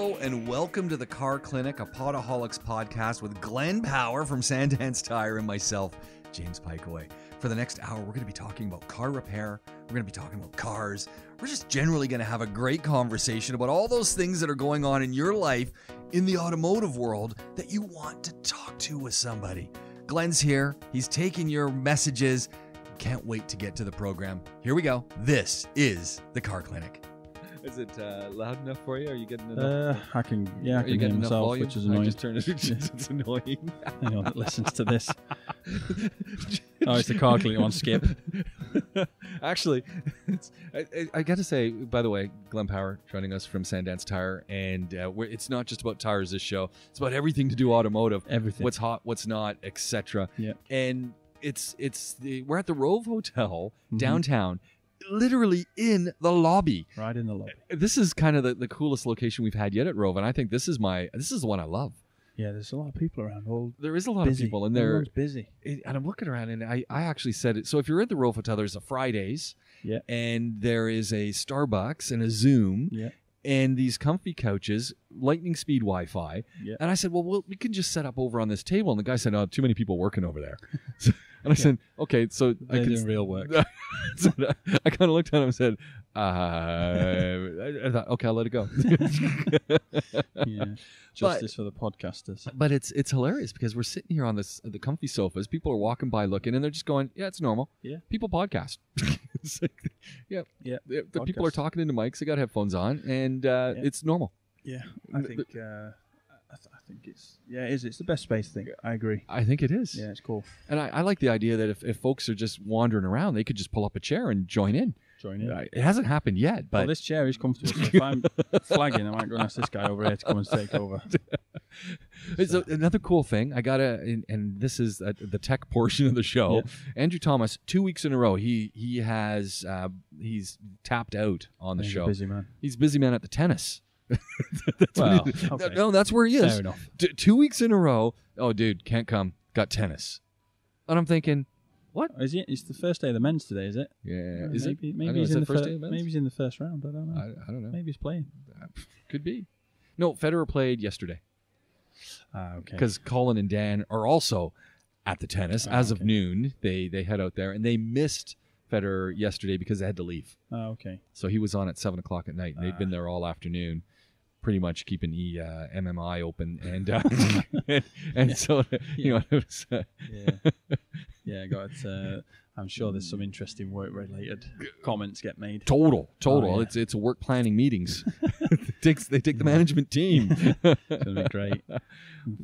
Hello and welcome to the CarClinic, a Podaholics podcast with Glenn Power from Sand Dance Tyre and myself, James Pikeway. For the next hour, we're going to be talking about car repair. We're going to be talking about cars. We're just generally going to have a great conversation about all those things that are going on in your life in the automotive world that you want to talk to with somebody. Glenn's here. He's taking your messages. Can't wait to get to the program. Here we go. This is the CarClinic. Is it loud enough for you? Are you getting enough? I can hear myself, volume? which is annoying. I just turned it. It's annoying. Anyone that listens to this. Oh, it's the CarClinic one, skip. Actually, I got to say, by the way, Glenn Power joining us from Sand Dance Tyre, and it's not just about tires, this show. It's about everything to do automotive. Everything. What's hot, what's not, etc. Yeah. And we're at the Rove Hotel downtown, literally in the lobby. Right in the lobby. This is kind of the coolest location we've had yet at Rove, and I think this is the one I love. Yeah, there's a lot of people around. There is a lot of people, and everyone's busy. And I'm looking around, and I actually said it. So if you're at the Rove Hotel, there's a Fridays, and there is a Starbucks and a Zoom, and these comfy couches, lightning speed Wi-Fi. And I said, well, we can just set up over on this table. And the guy said, oh, too many people working over there. And I said, okay, so they're doing real work. So I kind of looked at him and said, I thought, okay, I'll let it go. Justice for the podcasters. But it's hilarious because we're sitting here on the comfy sofas. People are walking by looking, and they're just going, yeah, it's normal. Yeah. People podcast. It's like, the people are talking into mics. They got headphones on, and it's normal. Yeah, I think it's the best space thing. I agree. I think it is. Yeah, it's cool. And I like the idea that if folks are just wandering around, they could just pull up a chair and join in. It hasn't happened yet, but this chair is comfortable. So if I'm flagging, I might go and ask this guy over here to come and take over. It's another cool thing. I got and this is the tech portion of the show. Yeah. Andrew Thomas, 2 weeks in a row, he's tapped out on the show. He's a busy man. He's a busy man at the tennis. Okay. No, that's where he is. Fair enough. 2 weeks in a row. Oh, dude, can't come. Got tennis. And I'm thinking, what? Is it? It's the first day of the men's today, is it? Yeah. Maybe he's in the first day of men's? Maybe he's in the first round. I don't know. I don't know. Maybe he's playing. Could be. No, Federer played yesterday. Okay. Because Colin and Dan are also at the tennis as of noon. They head out there, and they missed Federer yesterday because they had to leave. Oh, okay. So he was on at 7 o'clock at night, and they'd been there all afternoon, pretty much keeping MMI open, and so you know. It was, I'm sure there's some interesting work-related comments get made. Total. Oh, yeah. It's work planning meetings. They take the management team. It's gonna be great.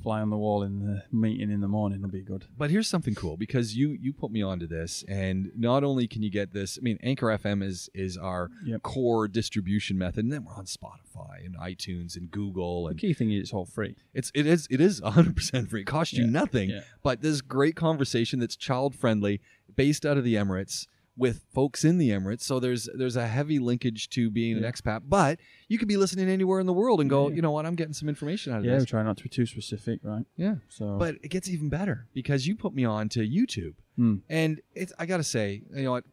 Fly on the wall in the meeting in the morning will be good. But here's something cool, because you put me onto this, and not only can you get this. I mean, Anchor FM is our core distribution method, and then we're on Spotify and iTunes and Google. And the key thing is it's all free. It is 100% free. It costs you nothing. Yeah. But this great conversation that's child friendly, based out of the Emirates, with folks in the Emirates. So there's a heavy linkage to being an expat, but you could be listening anywhere in the world and go, you know what, I'm getting some information out of this. Yeah, we try not to be too specific, right? Yeah. But it gets even better because you put me on to YouTube. And I got to say, you know what,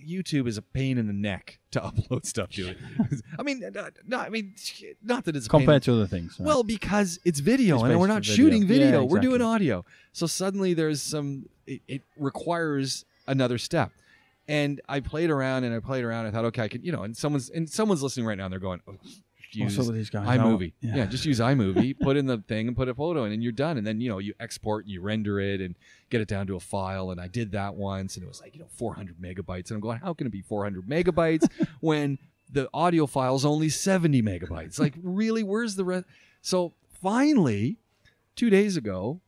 YouTube is a pain in the neck to upload stuff to it. I mean, not that it's a compared to other things. Right? Well, because it's video, and we're not shooting video. We're doing audio. So suddenly there's it requires another step. And I played around. I thought, okay, I could, and someone's listening right now, and they're going, use these guys iMovie. Just use iMovie, put in the thing and put a photo in, and you're done. And then, you export and you render it and get it down to a file. And I did that once, and it was like, 400 megabytes. And I'm going, how can it be 400 megabytes when the audio file is only 70 megabytes? Like, really, where's the rest? So finally, 2 days ago,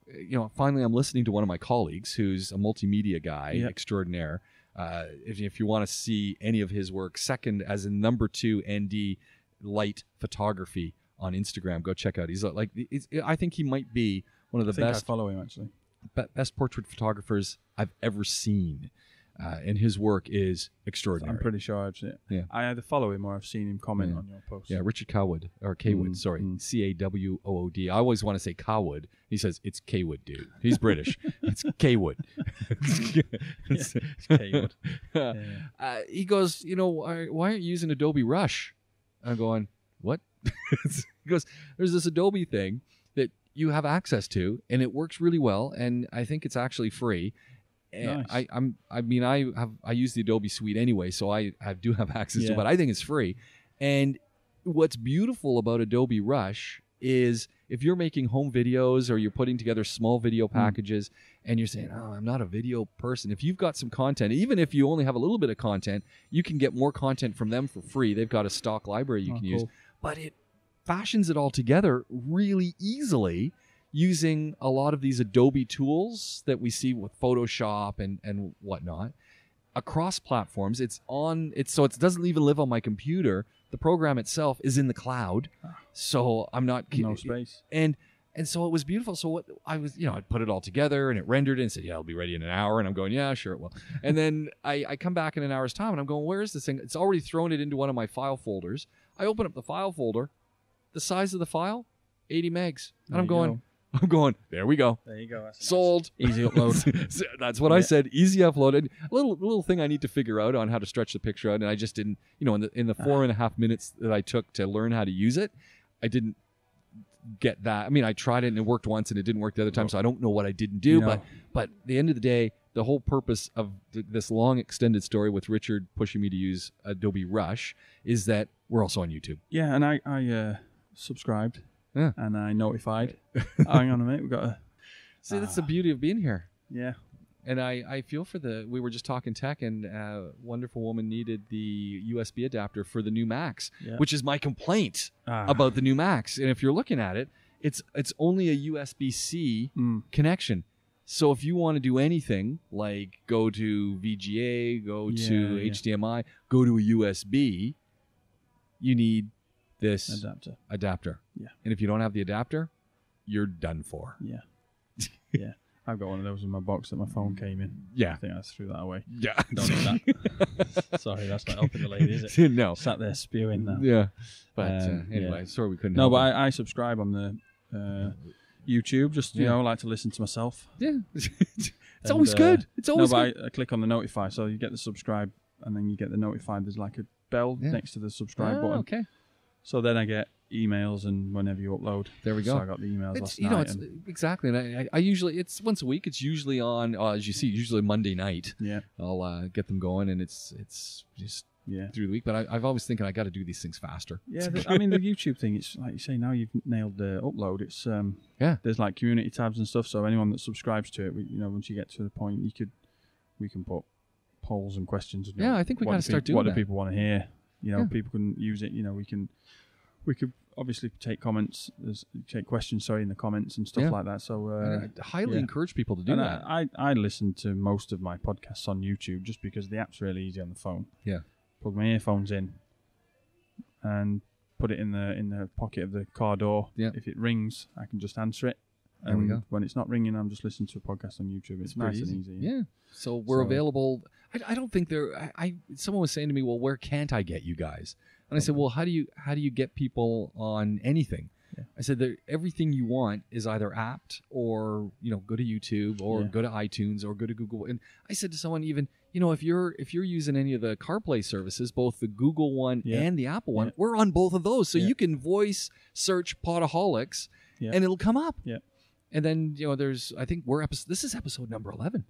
I'm listening to one of my colleagues who's a multimedia guy extraordinaire. If you want to see any of his work, second as in number 2 ND light photography on Instagram, go check out. He's like, I think he might be one of the best. I follow him actually. Best portrait photographers I've ever seen, and his work is extraordinary. I'm pretty sure I've seen it. Yeah, I either follow him or I've seen him comment on your post. Yeah, Richard Cawood or Cawood, sorry, Cawood. I always want to say Cawood. He says it's Cawood, dude. He's British. It's Cawood. It's Cawood. He goes, why aren't you using Adobe Rush? I'm going, what? goes, there's this Adobe thing that you have access to, and it works really well, and I think it's actually free. And Nice. I use the Adobe suite anyway, so I do have access to it, Yeah. but I think it's free. And what's beautiful about Adobe Rush is if you're making home videos or you're putting together small video packages and you're saying, oh, I'm not a video person. If you've got some content, even if you only have a little bit of content, you can get more content from them for free. They've got a stock library you can use. But it fashions it all together really easily using a lot of these Adobe tools that we see with Photoshop and whatnot across platforms. So it doesn't even live on my computer. The program itself is in the cloud, so I'm not No space. And so it was beautiful. So what I was, I'd put it all together and it rendered it and said, yeah, it'll be ready in an hour. And I'm going, yeah, sure it will. And then I come back in an hour's time and I'm going, where is this thing? It's already thrown it into one of my file folders. I open up the file folder, the size of the file, 80 megs, and I'm going, there we go. There you go. That's Sold. Nice. Easy upload. So that's what I said. Easy upload. And a little thing I need to figure out on how to stretch the picture out. And I just didn't, in the 4.5 minutes that I took to learn how to use it, I didn't get that. I mean, I tried it and it worked once and it didn't work the other time. So I don't know what I didn't do. But at the end of the day, the whole purpose of this long extended story with Richard pushing me to use Adobe Rush is that we're also on YouTube. Yeah, and I subscribed. Yeah. And I notified. Hang on a minute, we've got to... See, that's the beauty of being here. Yeah. And I feel for we were just talking tech, and a wonderful woman needed the USB adapter for the new Macs, which is my complaint about the new Macs. And if you're looking at it, it's only a USB-C connection. So if you want to do anything, like go to VGA, go to HDMI, go to a USB, you need this adapter. Yeah. And if you don't have the adapter, you're done for. Yeah. Yeah. I've got one of those in my box that my phone came in. Yeah. I think I threw that away. Yeah. Don't need that. Sorry, that's not helping the lady, is it? No. Sat there spewing now. Yeah. But anyway, sorry we couldn't No, help but it. I subscribe on the YouTube, just, I like to listen to myself. Yeah. It's always good. It's always good. I click on the notify, so you get the subscribe, and then you get the notified. There's like a bell next to the subscribe button. Okay. So then I get emails, and whenever you upload. There we go. So I got the emails last night. Exactly. And I usually, it's once a week. It's usually on, as you see, usually Monday night. Yeah. I'll get them going, and it's just through the week. But I've always thinking I got to do these things faster. Yeah. I mean, the YouTube thing, it's like you say, now you've nailed the upload. It's there's like community tabs and stuff. So anyone that subscribes to it, once you get to the point, we can put polls and questions. I think we got to start doing that. What do people want to hear? People can use it. We could obviously take comments, take questions, in the comments and stuff like that. So I highly encourage people to do that. I listen to most of my podcasts on YouTube just because the app's really easy on the phone. Yeah. Plug my earphones in and put it in the pocket of the car door. Yeah. If it rings, I can just answer it. There we go. When it's not ringing, I'm just listening to a podcast on YouTube. It's nice and easy. Yeah. So we're available. I don't think someone was saying to me, well, where can't I get you guys? And I said, well, how do you get people on anything? Yeah. I said, everything you want is either apt or, go to YouTube or go to iTunes or go to Google. And I said to someone even, if you're using any of the CarPlay services, both the Google one and the Apple one, we're on both of those. So you can voice search Podaholics and it'll come up. Yeah. And then, I think this is episode number 11.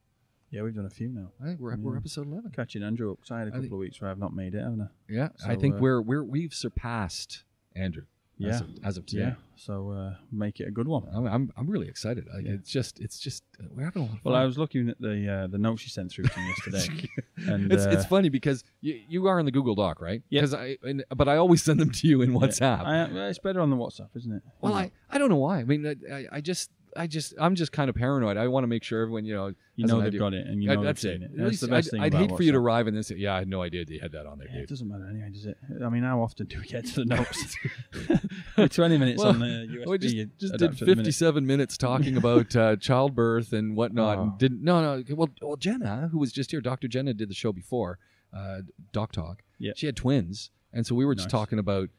Yeah, we've done a few now. I think we're episode 11. Catching Andrew up. So I had a couple of weeks where I've not made it, haven't I? Yeah, so, I think we've surpassed Andrew. As of today. Yeah. So make it a good one. I'm really excited. It's just we're having a lot of fun. Well, I was looking at the notes you sent through to me yesterday, and it's funny because you are in the Google Doc, right? Yeah. But I always send them to you in WhatsApp. It's better on the WhatsApp, isn't it? Well, I don't know why. I mean, I'm just kind of paranoid. I want to make sure everyone, they've got it, and that's it. That's the best thing. I'd hate WhatsApp. for you to arrive and then say, "Yeah, I had no idea they had that on there." Yeah, it doesn't matter anyway, does it? I mean, how often do we get to the notes? We're 20 minutes on the USB. We just did 57 minutes talking about childbirth and whatnot. And didn't Well, Jenna, who was just here, Dr. Jenna did the show before, Doc Talk. Yeah. She had twins, and so we were just talking about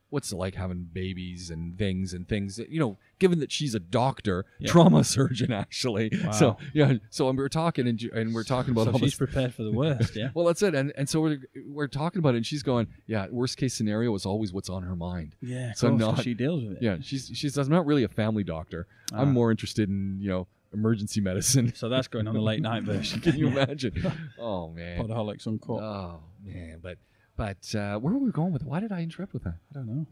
what's it like having babies and things that, given that she's a doctor, trauma surgeon actually. Wow. So so we're talking and we're talking about so she's prepared for the worst. Yeah. Well, that's it. And so we're talking about it, and she's going, worst case scenario is always what's on her mind. Yeah. So she deals with it. Yeah. She's not really a family doctor. I'm more interested in emergency medicine. So that's going on the late night version. Can you imagine? Oh man. Podaholics Uncut. Oh man, but where were we going with it? Why did I interrupt with that? I don't know.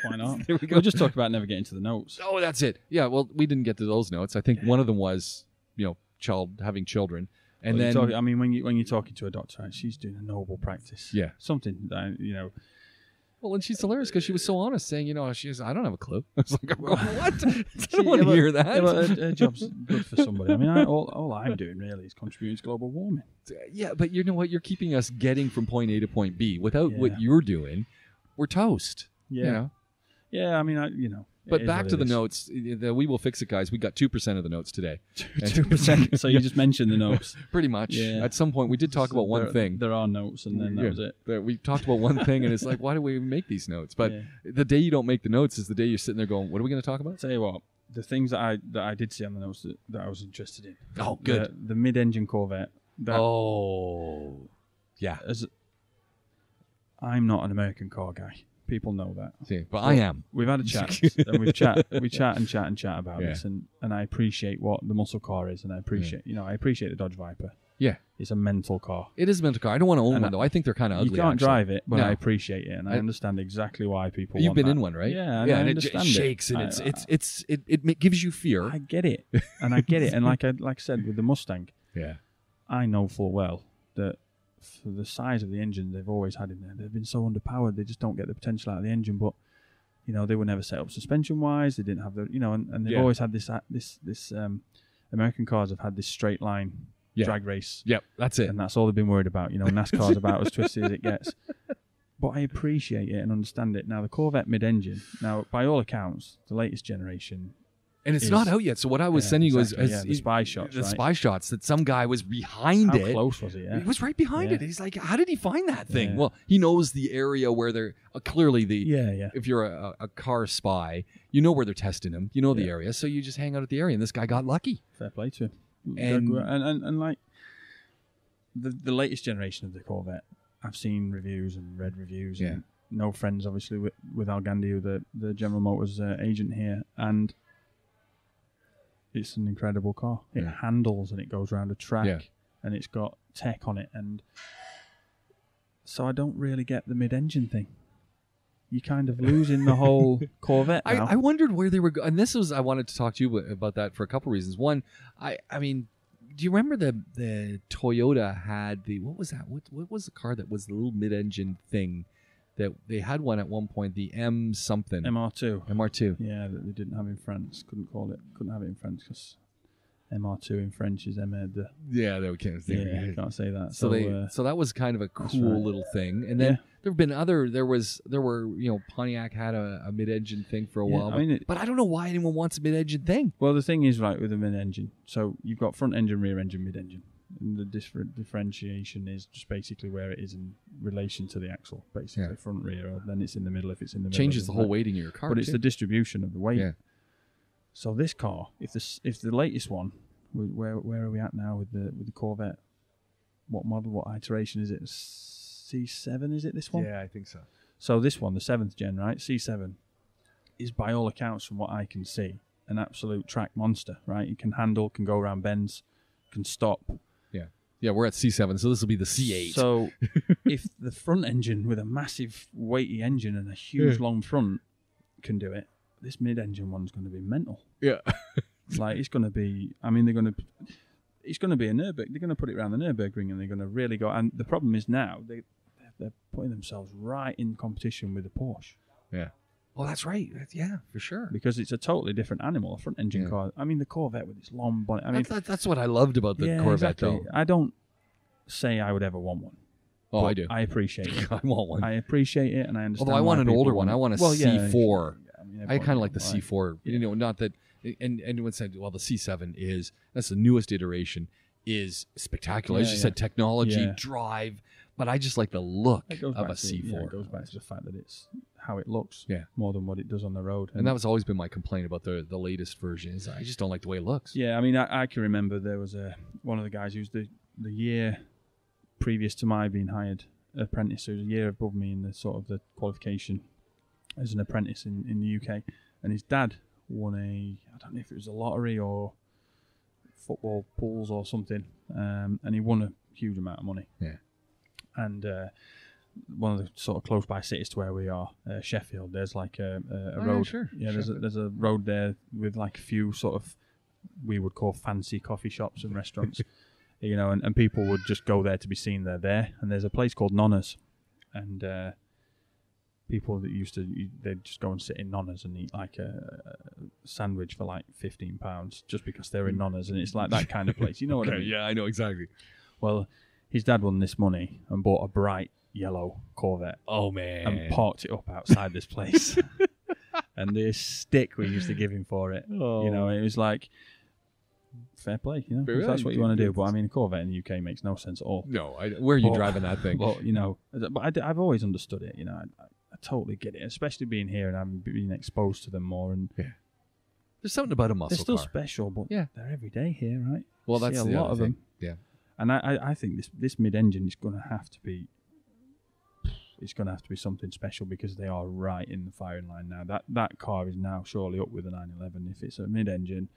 Why not? There we go. We'll just talk about never getting to the notes. Oh, that's it. Yeah, well, we didn't get to those notes. I think one of them was, having children. And then... when you're talking to a doctor, right, she's doing a noble practice. Yeah. Something that, Well, and she's hilarious because she was so honest, saying, I don't have a clue. I was like, I'm going, what? I don't want to hear that. Yeah, but her job's good for somebody. I mean, all I'm doing really is contributing to global warming. Yeah, but you know what? You're keeping us getting from point A to point B. Without what you're doing, we're toast. Yeah. Yeah, I mean, But back to the notes. We will fix it, guys. We got 2% of the notes today. 2%. So you just mentioned the notes. Pretty much. Yeah. At some point, we did talk about one thing. There are notes, and then that was it. We talked about one thing, and it's like, why do we even make these notes? But the day you don't make the notes is the day you're sitting there going, what are we going to talk about? Tell you what, the things that I did see on the notes that I was interested in. Oh, good. The mid-engine Corvette. Yeah. I'm not an American car guy. People know that. See, but I am. We've had a chat, and we chat about this, and I appreciate what the muscle car is, and I appreciate, I appreciate the Dodge Viper. Yeah. It's a mental car. It is a mental car. I don't want to own one, though. I think they're kind of ugly. You can't actually drive it, but I appreciate it, and I understand exactly why people You've want been that. in one, right? Yeah, and I it shakes, and it gives you fear. I get it, and like I said with the Mustang, I know full well that for the size of the engine they've always had in there, they've been so underpowered. They just don't get the potential out of the engine. But they were never set up suspension wise. They didn't have the and they've always had this American cars have had this straight line drag race. Yep, that's it. And that's all they've been worried about. NASCAR's about as twisted as it gets. But I appreciate it and understand it. Now the Corvette mid-engine. Now by all accounts, the latest generation. And it's not out yet. So what I was sending you was the spy shots. The spy shots that some guy was behind it. How close was he? Yeah. He was right behind it. He's like, how did he find that thing? Well, he knows the area where they're clearly if you're a car spy, you know where they're testing him. You know the area, so you just hang out at the area. And this guy got lucky. Fair play to him. And like the latest generation of the Corvette, I've seen reviews and read reviews. And no friends, obviously, with Al Gandhi, the General Motors agent here, and. It's an incredible car. It handles and it goes around a track and it's got tech on it. And so I don't really get the mid-engine thing. You're kind of losing the whole Corvette now. I wondered where they were going. And I wanted to talk to you about that for a couple of reasons. One, I mean, do you remember the Toyota had what was that? What was the car that was the little mid-engine thing? That they had one at one point, the M something. MR2. Yeah, that they didn't have in France. Couldn't have it in French because MR2 in French is MR2. Yeah, they can't say I can't say that. So that was kind of a cool little thing. And then there have been there were Pontiac had a mid-engine thing for a while. But I don't know why anyone wants a mid-engine thing. Well, the thing is, right, with a mid-engine, so you've got front engine, rear engine, mid-engine. And the differentiation is just basically where it is in relation to the axle, basically front, rear, or then it's in the middle if it's in the middle. Changes the whole weighting of your car, but it's the distribution of the weight. Yeah. So this car, if the latest one, where are we at now with the Corvette? What model? What iteration is it? C7 is it this one? Yeah, I think so. So this one, the 7th gen, right? C7 is by all accounts, from what I can see, an absolute track monster, right? It can handle, can go around bends, can stop. Yeah, we're at C7, so this will be the C8. So if the front engine with a massive weighty engine and a huge long front can do it, this mid-engine one's going to be mental. Yeah. Like it's going to be, it's going to be a Nürburgring. They're going to put it around the Nürburgring and they're going to really go. And the problem is now they're putting themselves right in competition with the Porsche. Yeah. Oh, that's right. Yeah, for sure. Because it's a totally different animal, a front-engine car. I mean, the Corvette with its long bonnet. That's what I loved about the Corvette, exactly. Though. I don't say I would ever want one. Oh, I do. I appreciate it. I want one. I appreciate it, and I understand. Although I want an older one. I want a C4. Yeah, I kind of like the C4. Yeah. Not that. And anyone said, well, the C7 that's the newest iteration, is spectacular. As you said, technology, drive. But I just like the look of a C4. C4. It goes back to the fact that it's how it looks more than what it does on the road. And that was always been my complaint about the latest version is I just don't like the way it looks. Yeah, I mean, I can remember there was one of the guys who's the year previous to my being hired apprentice, who was a year above me in the sort of the qualification as an apprentice in the UK, and his dad won I don't know if it was a lottery or football pools or something, and he won a huge amount of money. Yeah. And one of the sort of close by cities to where we are, Sheffield, there's like a road. Yeah, sure. Yeah, there's a road there with like a few sort of we would call fancy coffee shops and restaurants, you know, and people would just go there to be seen. They're there, and there's a place called Nonna's, and people that they'd just go and sit in Nonna's and eat like a sandwich for like £15 just because they're in Nonna's, and it's like that kind of place. You know what I mean? Yeah, I know exactly. Well, his dad won this money and bought a bright yellow Corvette. Oh, man. And parked it up outside this place. And the stick we used to give him for it. Oh. You know, it was like, fair play, you know, if that's what you want to do. But I mean, a Corvette in the UK makes no sense at all. No, where are you driving that thing? But, you know, I've always understood it, you know. I totally get it, especially being here and having been exposed to them more. And there's something about a muscle they're still car. Special, but they're every day here, right? Well, that's a the lot of thing. them. Yeah. And I think this mid-engine is going to have to be. It's going to have to be something special because they are right in the firing line now. That car is now surely up with a 911. If it's a mid-engine,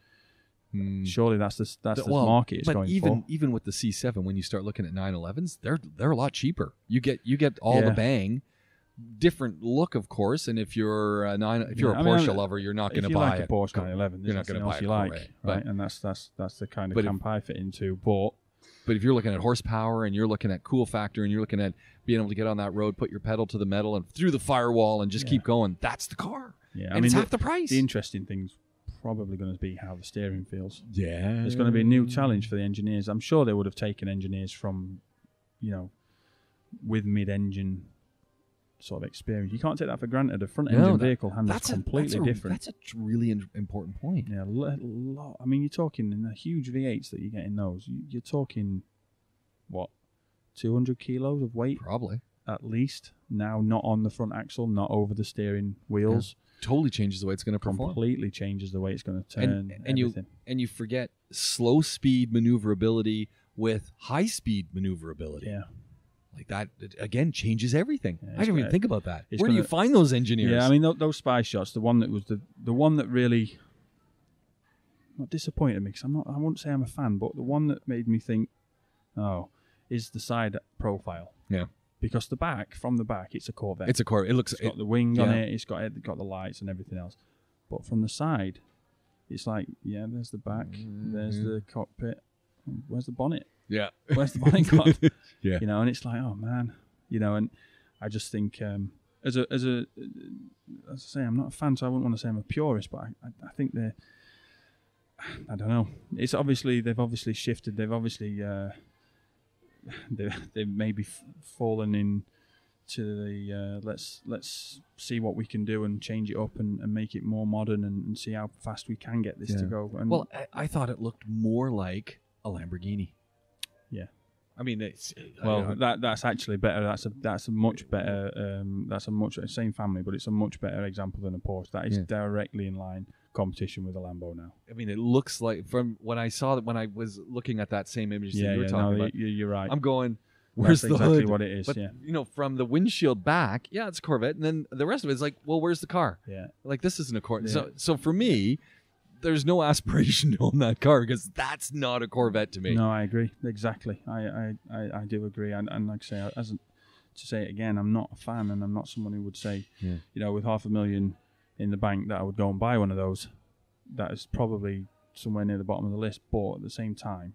surely that's the market it's going for. Even with the C7, when you start looking at 911s, they're a lot cheaper. You get all the bang. Different look, of course, and if you're a Porsche lover, you're not going to buy a Porsche 911. You're not going to buy a Corvette, right? And that's the kind of camp I fit into. But if you're looking at horsepower and you're looking at cool factor and you're looking at being able to get on that road, put your pedal to the metal and through the firewall and just keep going, that's the car. Yeah, and it's half the price. The interesting thing's probably going to be how the steering feels. Yeah, it's going to be a new challenge for the engineers. I'm sure they would have taken engineers from, you know, with mid-engine sort of experience. You can't take that for granted. A front-engine vehicle handles completely different. That's a really important point. Yeah, a lot. I mean, you're talking in the huge V8s that you get in those. You're talking, what, 200 kilos of weight? Probably. At least. Now, not on the front axle, not over the steering wheels. Yeah. Totally changes the way it's going to perform. Completely changes the way it's going to turn. And you forget slow speed maneuverability with high speed maneuverability. Yeah. Like that, again, changes everything. Yeah, I didn't even think about that. Where do you find those engineers? Yeah, I mean, those spy shots, the one that was the one that really not disappointed me, because I wouldn't say I'm a fan, but the one that made me think, is the side profile. Yeah. Because from the back, it's a Corvette. It's a Corvette. It's got the wing on it. It's got the lights and everything else. But from the side, it's like, there's the back, there's the cockpit. Where's the bonnet? Yeah. Where's the bonnet gone? Yeah. You know, and it's like, oh man, you know, and I just think as I say, I'm not a fan, so I wouldn't want to say I'm a purist, but I think I don't know. It's obviously they've obviously shifted. They've obviously they've maybe fallen into the let's see what we can do and change it up and make it more modern and see how fast we can get this to go. And well, I thought it looked more like a Lamborghini. Yeah. I mean, that's actually better. That's a much better. Same family, but it's a much better example than a Porsche. That is directly in line competition with a Lambo now. I mean, it looks like from when I saw that when I was looking at that same image that you were talking about. You're right. I'm going. Where's that's the exactly hood? What it is? But, yeah. You know, from the windshield back, it's a Corvette, and then the rest of it's like, well, where's the car? Yeah. Like this isn't a Corvette. Yeah. So for me, there's no aspiration to own that car because that's not a Corvette to me. No, I agree. Exactly. I do agree. And like I say, to say it again, I'm not a fan, and I'm not someone who would say, you know, with $500,000 in the bank that I would go and buy one of those. That is probably somewhere near the bottom of the list. But at the same time,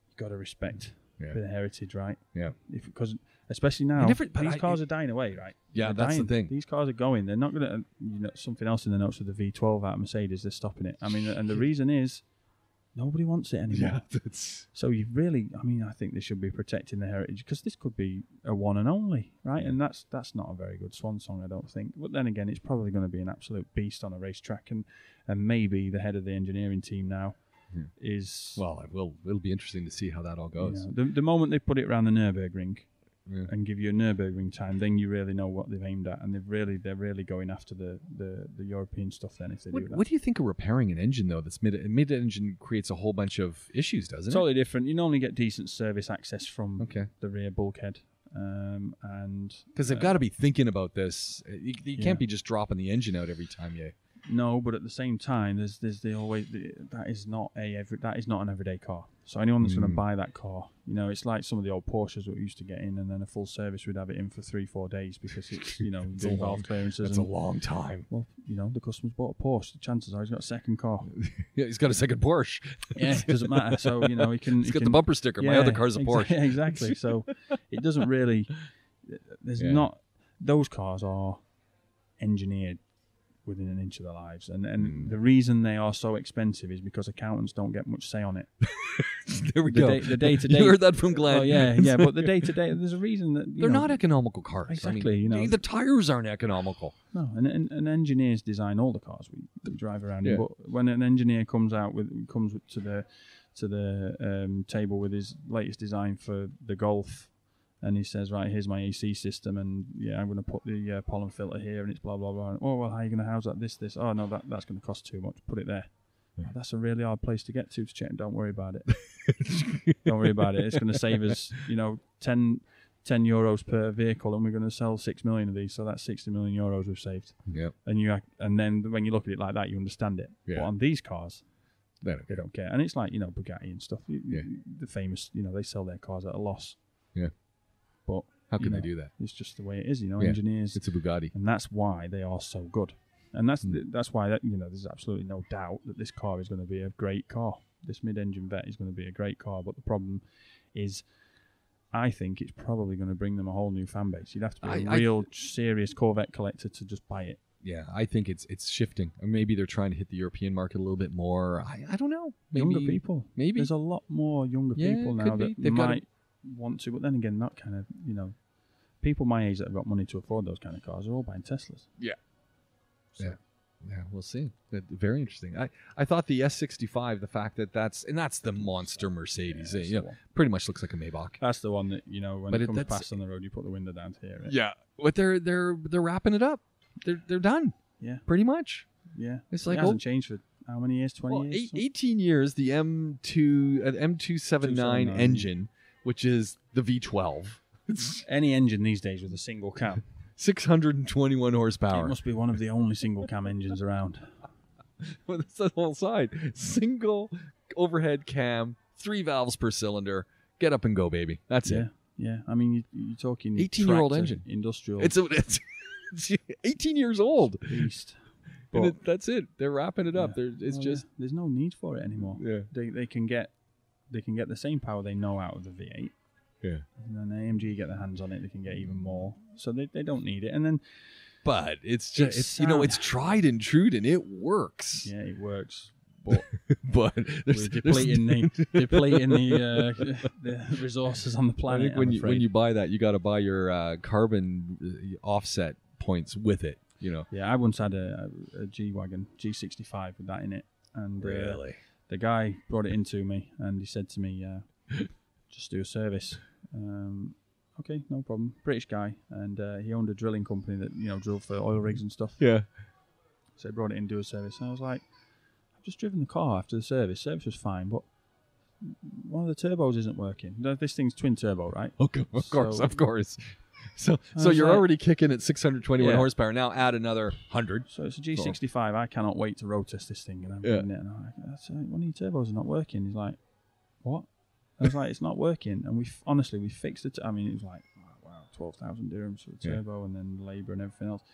you've got to respect the heritage, right? Yeah. Because especially now, these cars are dying away, right? Yeah, that's the thing. These cars are going. They're not going to, you know, something else in the notes with the V12 out of Mercedes. They're stopping it. I mean, and the reason is nobody wants it anymore. Yeah, so you really, I mean, I think they should be protecting the heritage because this could be a one and only, right? And that's not a very good swan song, I don't think. But then again, it's probably going to be an absolute beast on a racetrack, and maybe the head of the engineering team now is... Well, it'll be interesting to see how that all goes. You know, the moment they put it around the Nürburgring, and give you a Nürburgring time, then you really know what they've aimed at, and they're really going after the European stuff. Then if they do that. What do you think of repairing an engine though? That's mid-engine creates a whole bunch of issues, doesn't it? Totally different. You normally get decent service access from the rear bulkhead. And because they've got to be thinking about this. You can't be just dropping the engine out every time you. No, but at the same time, there's that is not an everyday car. So anyone that's going to buy that car, it's like some of the old Porsches that we used to get in, and then a full service we'd have it in for 3-4 days because it's doing valve clearances. That's a long time. Well, the customer's bought a Porsche. The chances are he's got a second car. Yeah, he's got a second Porsche. Yeah, it doesn't matter. So he can. He's got the bumper sticker. My other car's a Porsche. Yeah, exactly. So it doesn't really. There's not. Those cars are engineered within an inch of their lives, and the reason they are so expensive is because accountants don't get much say on it. There we go. The day-to-day. You heard that from Glenn. Oh yeah, but the day-to-day, there's a reason that they're not economical cars. Exactly. The tires aren't economical. No, and engineers design all the cars we drive around in. But when an engineer comes to the table with his latest design for the Golf, and he says, right, here's my AC system, and I'm going to put the pollen filter here, and it's blah, blah, blah. Oh, well, how are you going to house that? This. Oh, no, that's going to cost too much. Put it there. Yeah. Oh, that's a really hard place to get to check. Don't worry about it. Don't worry about it. It's going to save us, 10 euros per vehicle, and we're going to sell 6 million of these, so that's 60 million euros we've saved. Yep. And then when you look at it like that, you understand it. Yeah. But on these cars, they don't care. And it's like, Bugatti and stuff. The famous, they sell their cars at a loss. Yeah. But how can they do that? It's just the way it is, engineers. It's a Bugatti. And that's why they are so good. And that's why there's absolutely no doubt that this car is going to be a great car. This mid-engine vet is going to be a great car. But the problem is, I think it's probably going to bring them a whole new fan base. You'd have to be a real serious Corvette collector to just buy it. Yeah, I think it's shifting. Maybe they're trying to hit the European market a little bit more. I don't know. Maybe, younger people. Maybe. There's a lot more younger people now that might want to, but then again, that kind of, people my age that have got money to afford those kind of cars are all buying Teslas. Yeah. So. Yeah, we'll see. Very interesting. I thought the S65, the fact that that's the monster Mercedes. Pretty much looks like a Maybach. That's the one that when it comes past on the road, you put the window down to hear it. Yeah, but they're wrapping it up. They're done. Yeah, pretty much. Yeah, it's like it hasn't changed for how many years? 20 years? 18 years. The M279 engine, which is the V12. Any engine these days with a single cam. 621 horsepower. It must be one of the only single cam engines around. Well, that's the whole side. Single overhead cam, 3 valves per cylinder. Get up and go, baby. That's it. Yeah. I mean, you're talking 18-year-old engine. Industrial. It's 18 years old. Beast. And that's it. They're wrapping it up. There's no need for it anymore. Yeah. They can get the same power they know out of the V8. Yeah. And then AMG get their hands on it, they can get even more. So they don't need it. And then, but it's just it's tried and true, and it works. Yeah, it works. But there's depleting the resources on the planet. I think when you buy that, you got to buy your carbon offset points with it. Yeah, I once had a G-Wagon G65 with that in it, and really, the guy brought it into me, and he said to me, "Just do a service." Okay, no problem. British guy, and he owned a drilling company that drilled for oil rigs and stuff. Yeah. So he brought it in to do a service, and I was like, I've just driven the car after the service. Service was fine, but one of the turbos isn't working. This thing's twin turbo, right? Okay, of course. So you're already kicking at 621 horsepower. Now add another 100. So it's a G65. I cannot wait to road test this thing. And I'm getting it, and I'm like, one of your turbos is not working. He's like, what? I was like, it's not working. And we fixed it. I mean, it was like, wow, 12,000 dirhams for the turbo and then labour and everything else.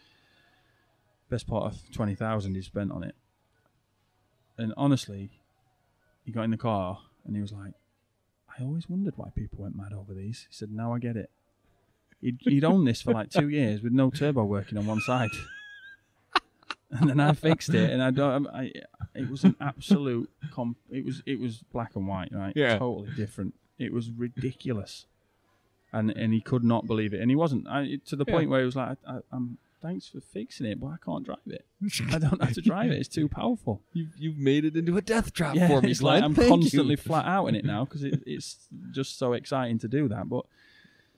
Best part of 20,000 he spent on it. And honestly, he got in the car and he was like, I always wondered why people went mad over these. He said, now I get it. He'd owned this for like 2 years with no turbo working on one side. And then I fixed it, and it was an absolute it was black and white, right? Yeah. Totally different. It was ridiculous. And he could not believe it. And he wasn't to the point where he was like, I'm thanks for fixing it, but I can't drive it. I don't know how to drive it. It's too powerful. You've made it into a death trap for me, it's like I'm constantly flat out in it now because it's just so exciting to do that. But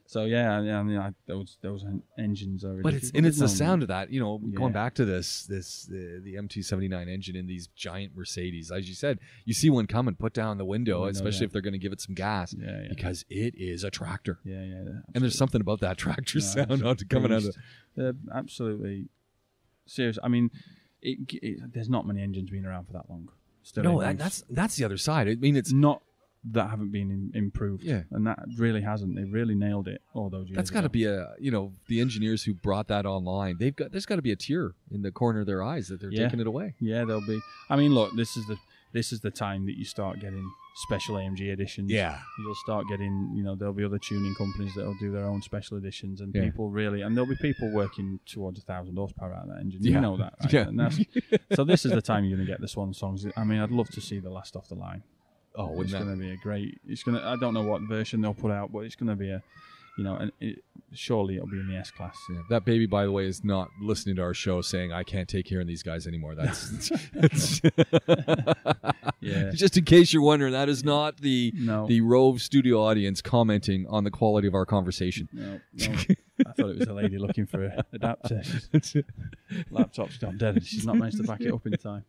So yeah, I mean, those engines are. But it's the sound of that. Going back to the M279 engine in these giant Mercedes. As you said, you see one coming, put down the window, especially if they're going to give it some gas, because it is a tractor. Yeah. And there's something about that tractor sound coming out of. They're absolutely serious. I mean, there's not many engines been around for that long. No, that's the other side. I mean, it's not. That haven't been improved, yeah, and that really hasn't. They really nailed it all those years. That's got to be the engineers who brought that online. There's got to be a tear in the corner of their eyes that they're taking it away. Yeah, there'll be. I mean, look, this is the time that you start getting special AMG editions. Yeah, you'll start getting. There'll be other tuning companies that'll do their own special editions, and people really, and there'll be people working towards 1,000 horsepower out of that engine. You know that, right? Yeah. And so this is the time you're going to get the Swan songs. I mean, I'd love to see the last off the line. Oh, it's going to be a great. I don't know what version they'll put out, but it's going to be surely it'll be in the S class. Yeah. That baby, by the way, is not listening to our show saying I can't take care of these guys anymore. That's yeah. Just in case you're wondering, that is not the Rove studio audience commenting on the quality of our conversation. No. I thought it was a lady looking for an adapter. Laptop's gone dead and she's not managed to back it up in time.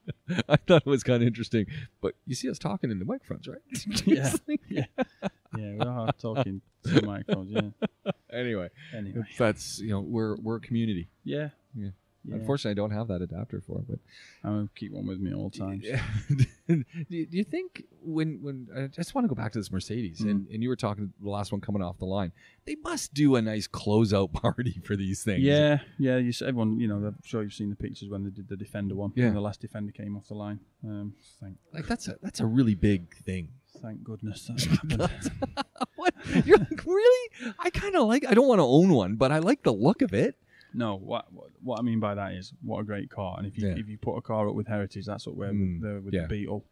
I thought it was kind of interesting. But you see us talking in the microphones, right? Yeah, we are talking to the microphones, yeah. Anyway. That's, we're a community. Yeah. Unfortunately, I don't have that adapter for it, but I'll keep one with me all times. Do you think when I just want to go back to this Mercedes, and you were talking the last one coming off the line, they must do a nice closeout party for these things. Yeah. Everyone, I'm sure you've seen the pictures when they did the Defender one. Yeah. When the last Defender came off the line. That's a really big thing. Thank goodness that happened. What? You're like, really? I kind of like. I don't want to own one, but I like the look of it. No, what I mean by that is what a great car, and if you put a car up with heritage, that's what we're with the Beetle.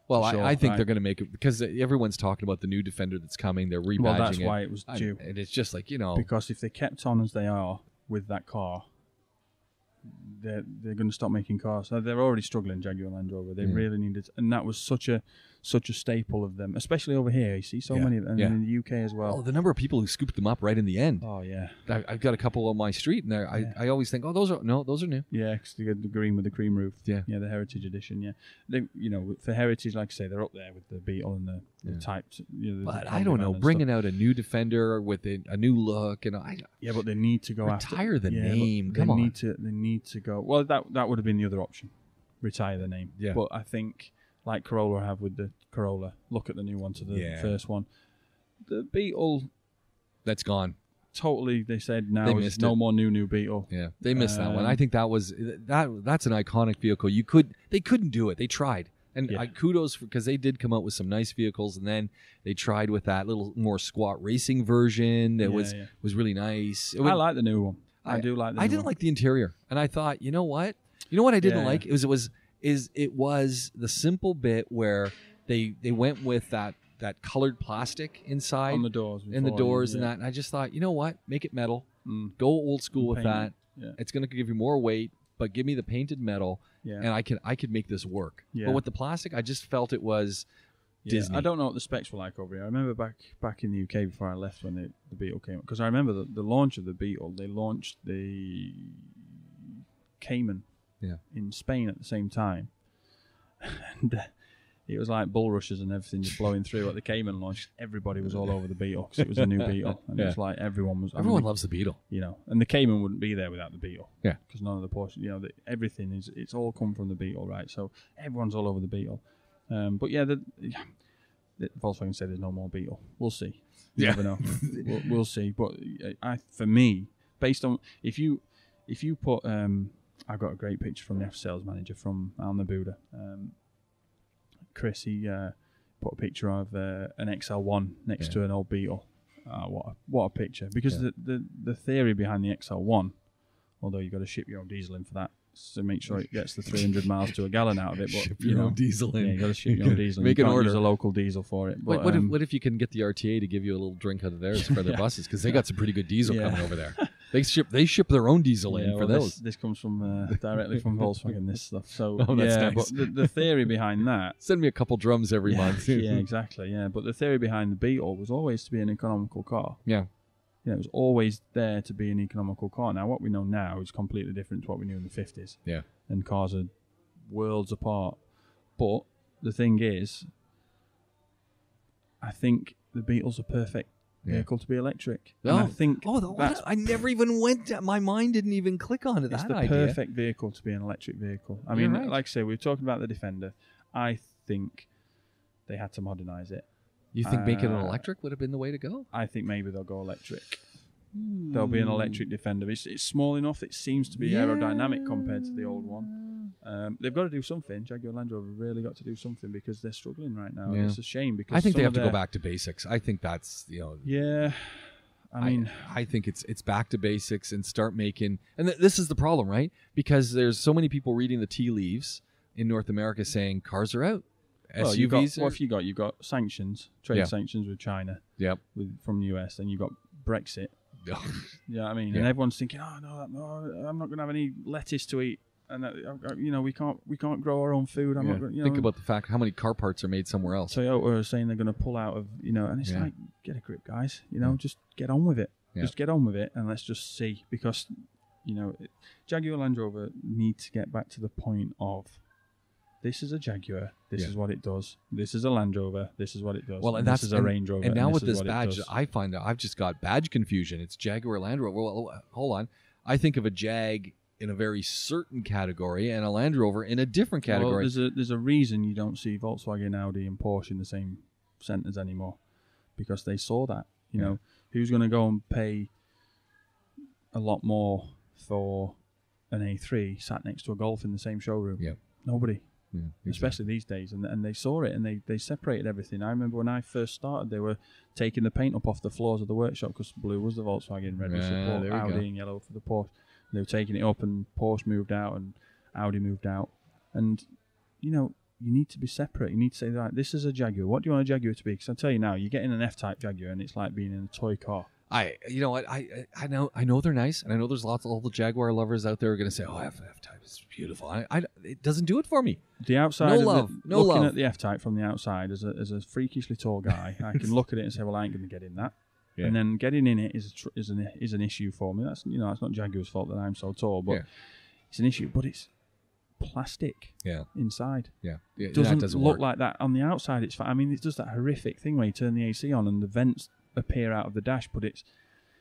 Well, I think they're going to make it because everyone's talking about the new Defender that's coming. They're rebadging it. Well, that's why it was due. And it's just like because if they kept on as they are with that car, they're going to stop making cars. So they're already struggling, Jaguar Land Rover. They really needed, and that was such a staple of them, especially over here. You see so many of them, and in the UK as well. Oh, the number of people who scooped them up right in the end. Oh yeah, I've got a couple on my street, and I always think, those are new. Yeah, because they get the green with the cream roof. Yeah, the Heritage Edition. Yeah, they, for Heritage, like I say, they're up there with the Beetle and the Types. But I don't know, bringing out a new Defender with a new look, and but they need to go retire the name. Come on, they need to go. Well, that would have been the other option, retire the name. Yeah, but I think, like Corolla have with the Corolla, look at the new one to the first one. The Beetle, that's gone. Totally, they said now there's no more new Beetle. Yeah, they missed that one. I think that's an iconic vehicle. They couldn't do it. They tried, and kudos because they did come out with some nice vehicles, and then they tried with that little more squat racing version that was really nice. I like the new one. I do like. I didn't like the interior, and I thought, you know what I didn't like it was the simple bit where they went with that colored plastic inside on the doors and that, and I just thought, you know what, make it metal, go old school with that. It's going to give you more weight, but give me the painted metal, and I could make this work. But with the plastic, I just felt it was Disney. I don't know what the specs were like over here. I remember back in the UK before I left when the Beetle came, because I remember the launch of the Beetle. They launched the Cayman in Spain at the same time, and it was like bulrushes and everything just blowing through. At the Cayman launch, everything was all over the Beetle because it was a new Beetle, and it's like everyone loves the Beetle, and the Cayman wouldn't be there without the Beetle, because none of the Porsche, everything it's all come from the Beetle, right? So everyone's all over the Beetle, but the Volkswagen said there's no more Beetle. We'll see. You never know. we'll see. But for me, based on if you put I've got a great picture from the sales manager from Al Nabuda. Chris, he put a picture of an XL1 next to an old Beetle. What a picture! Because the theory behind the XL1, although you've got to ship your own diesel in for that, to make sure it gets the 300 miles to a gallon out of it. But ship your own diesel in. Yeah, you got to ship your own diesel. Make an order. Use a local diesel for it. But, what if you can get the RTA to give you a little drink out of theirs for their buses, because they got some pretty good diesel coming over there. They ship their own diesel in for those. This comes from directly from Volkswagen. This stuff. So that's nice. But the theory behind that. Send me a couple drums every month. Yeah, exactly. Yeah, but the theory behind the Beetle was always to be an economical car. Yeah. You know, it was always there to be an economical car. Now, what we know now is completely different to what we knew in the 50s. Yeah. And cars are worlds apart. But the thing is, I think the Beetle's a perfect vehicle to be electric. Oh, and I think I never even went to, my mind didn't even click onto that idea. It's the perfect vehicle to be an electric vehicle. I mean, like I say, we were talking about the Defender. I think they had to modernise it. You think making it electric would have been the way to go? I think maybe they'll go electric. There'll be an electric Defender. It's small enough. It seems to be aerodynamic compared to the old one. They've got to do something. Jaguar Land Rover really got to do something because they're struggling right now. Yeah. It's a shame because I think they have to go back to basics. I think that's Yeah, I mean, I think it's back to basics and start making. And this is the problem, right? Because there's so many people reading the tea leaves in North America saying cars are out. SUVs. What have you got? You've got sanctions, trade sanctions with China. Yep. From the US, and you've got Brexit. Yeah, I mean, and everyone's thinking, oh no, I'm not going to have any lettuce to eat, and we can't grow our own food. I'm not going. Think about the fact how many car parts are made somewhere else. Toyota are saying they're going to pull out of, and it's like, get a grip, guys. Just get on with it. Yeah. Just get on with it, and let's just see, because Jaguar Land Rover need to get back to the point of, this is a Jaguar. This is what it does. This is a Land Rover. This is what it does. Well, and this is a Range Rover. And now with this badge, I find that I've just got badge confusion. It's Jaguar Land Rover. Well, hold on. I think of a Jag in a very certain category and a Land Rover in a different category. Well, there's a reason you don't see Volkswagen, Audi, and Porsche in the same sentence anymore, because they saw that. Who's going to go and pay a lot more for an A3 sat next to a Golf in the same showroom? Yeah. Nobody. Yeah, especially these days, and they saw it, and they separated everything. I remember when I first started, they were taking the paint up off the floors of the workshop because blue was the Volkswagen, red was the Porsche, Audi, and yellow for the Porsche. They were taking it up, and Porsche moved out, and Audi moved out, and you need to be separate. You need to say, right, this is a Jaguar. What do you want a Jaguar to be? Because I tell you now, you get in an F-Type Jaguar, and it's like being in a toy car. I know they're nice, and I know there's lots of all the Jaguar lovers out there are going to say, "Oh, F-Type is beautiful." It doesn't do it for me. The outside, looking at the F-Type from the outside as a freakishly tall guy, I can look at it and say, "Well, I ain't going to get in that." Yeah. And then getting in it is an issue for me. That's it's not Jaguar's fault that I'm so tall, but it's an issue. But it's plastic inside. Yeah, it doesn't look like that on the outside. It's fine. I mean, it does that horrific thing where you turn the AC on and the vents appear out of the dash, but it's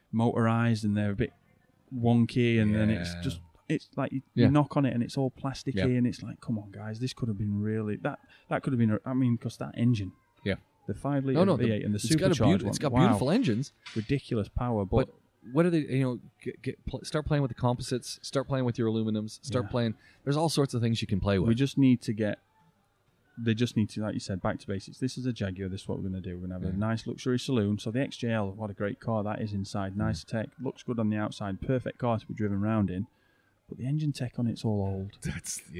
motorized and they're a bit wonky, and then it's like you knock on it and it's all plasticky, and it's like, come on, guys, this could have been really that could have been. I mean, because that engine, the 5-litre V8 and the supercharged one, it's got beautiful engines, ridiculous power, but what are they? Start playing with the composites, start playing with your aluminums, start playing. There's all sorts of things you can play with. We just need to get. They just need to, like you said, back to basics. This is a Jaguar. This is what we're going to do. We're going to have a nice luxury saloon. So the XJL, what a great car that is inside. Nice tech. Looks good on the outside. Perfect car to be driven around in. But the engine tech on it's all old.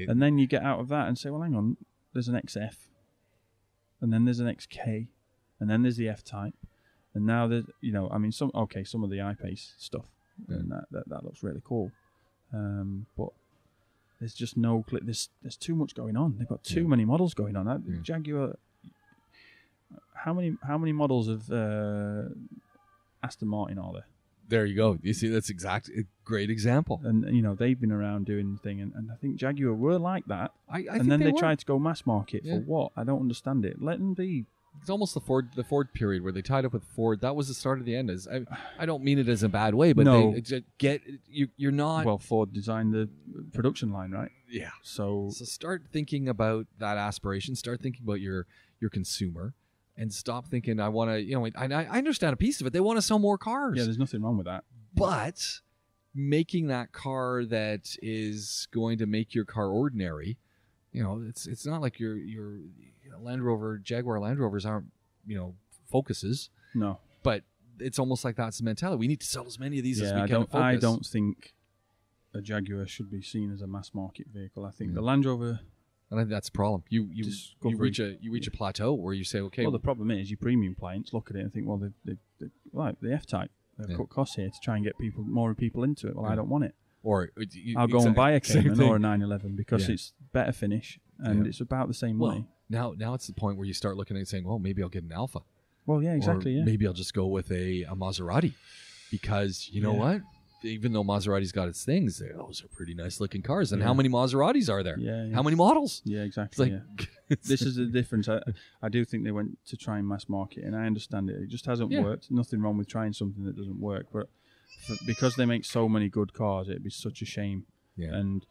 And then you get out of that and say, well, hang on. There's an XF. And then there's an XK. And then there's the F-Type. And now there's, some of the I-Pace stuff. And that looks really cool. But there's just no clip. There's too much going on. They've got too many models going on. Jaguar. How many models of Aston Martin are there? There you go. You see, that's a great example. And they've been around doing the thing, and I think Jaguar were like that. And then they tried to go mass market for what? I don't understand it. Let them be. It's almost the Ford period where they tied up with Ford. That was the start of the end. I don't mean it as a bad way, but you're not. Well, Ford designed the production line, right? Yeah. So start thinking about that aspiration. Start thinking about your consumer, and stop thinking I want to. I understand a piece of it. They want to sell more cars. Yeah, there's nothing wrong with that. But making that car that is going to make your car ordinary, it's not like your Jaguar Land Rovers aren't, Focuses. No. But it's almost like that's the mentality. We need to sell as many of these as we can. I don't think a Jaguar should be seen as a mass market vehicle. I think the Land Rover. I think that's the problem. You reach a plateau where you say, okay. Well, the problem is your premium clients look at it and think, well, the F-Type. They've cut costs here to try and get more people into it. Well, I don't want it. Or I'll go and buy a Cayman or a 911 because it's better finish and it's about the same money. Now it's the point where you start looking at it saying, well, maybe I'll get an Alfa. Well, yeah, exactly. Or maybe I'll just go with a Maserati. because you know what? Even though Maserati's got its things, those are pretty nice looking cars. And how many Maseratis are there? Yeah, How many models? Yeah, exactly. It's like, this is the difference. I do think they went to try and mass market, and I understand it. It just hasn't worked. Nothing wrong with trying something that doesn't work, but because they make so many good cars, it'd be such a shame. Yeah. And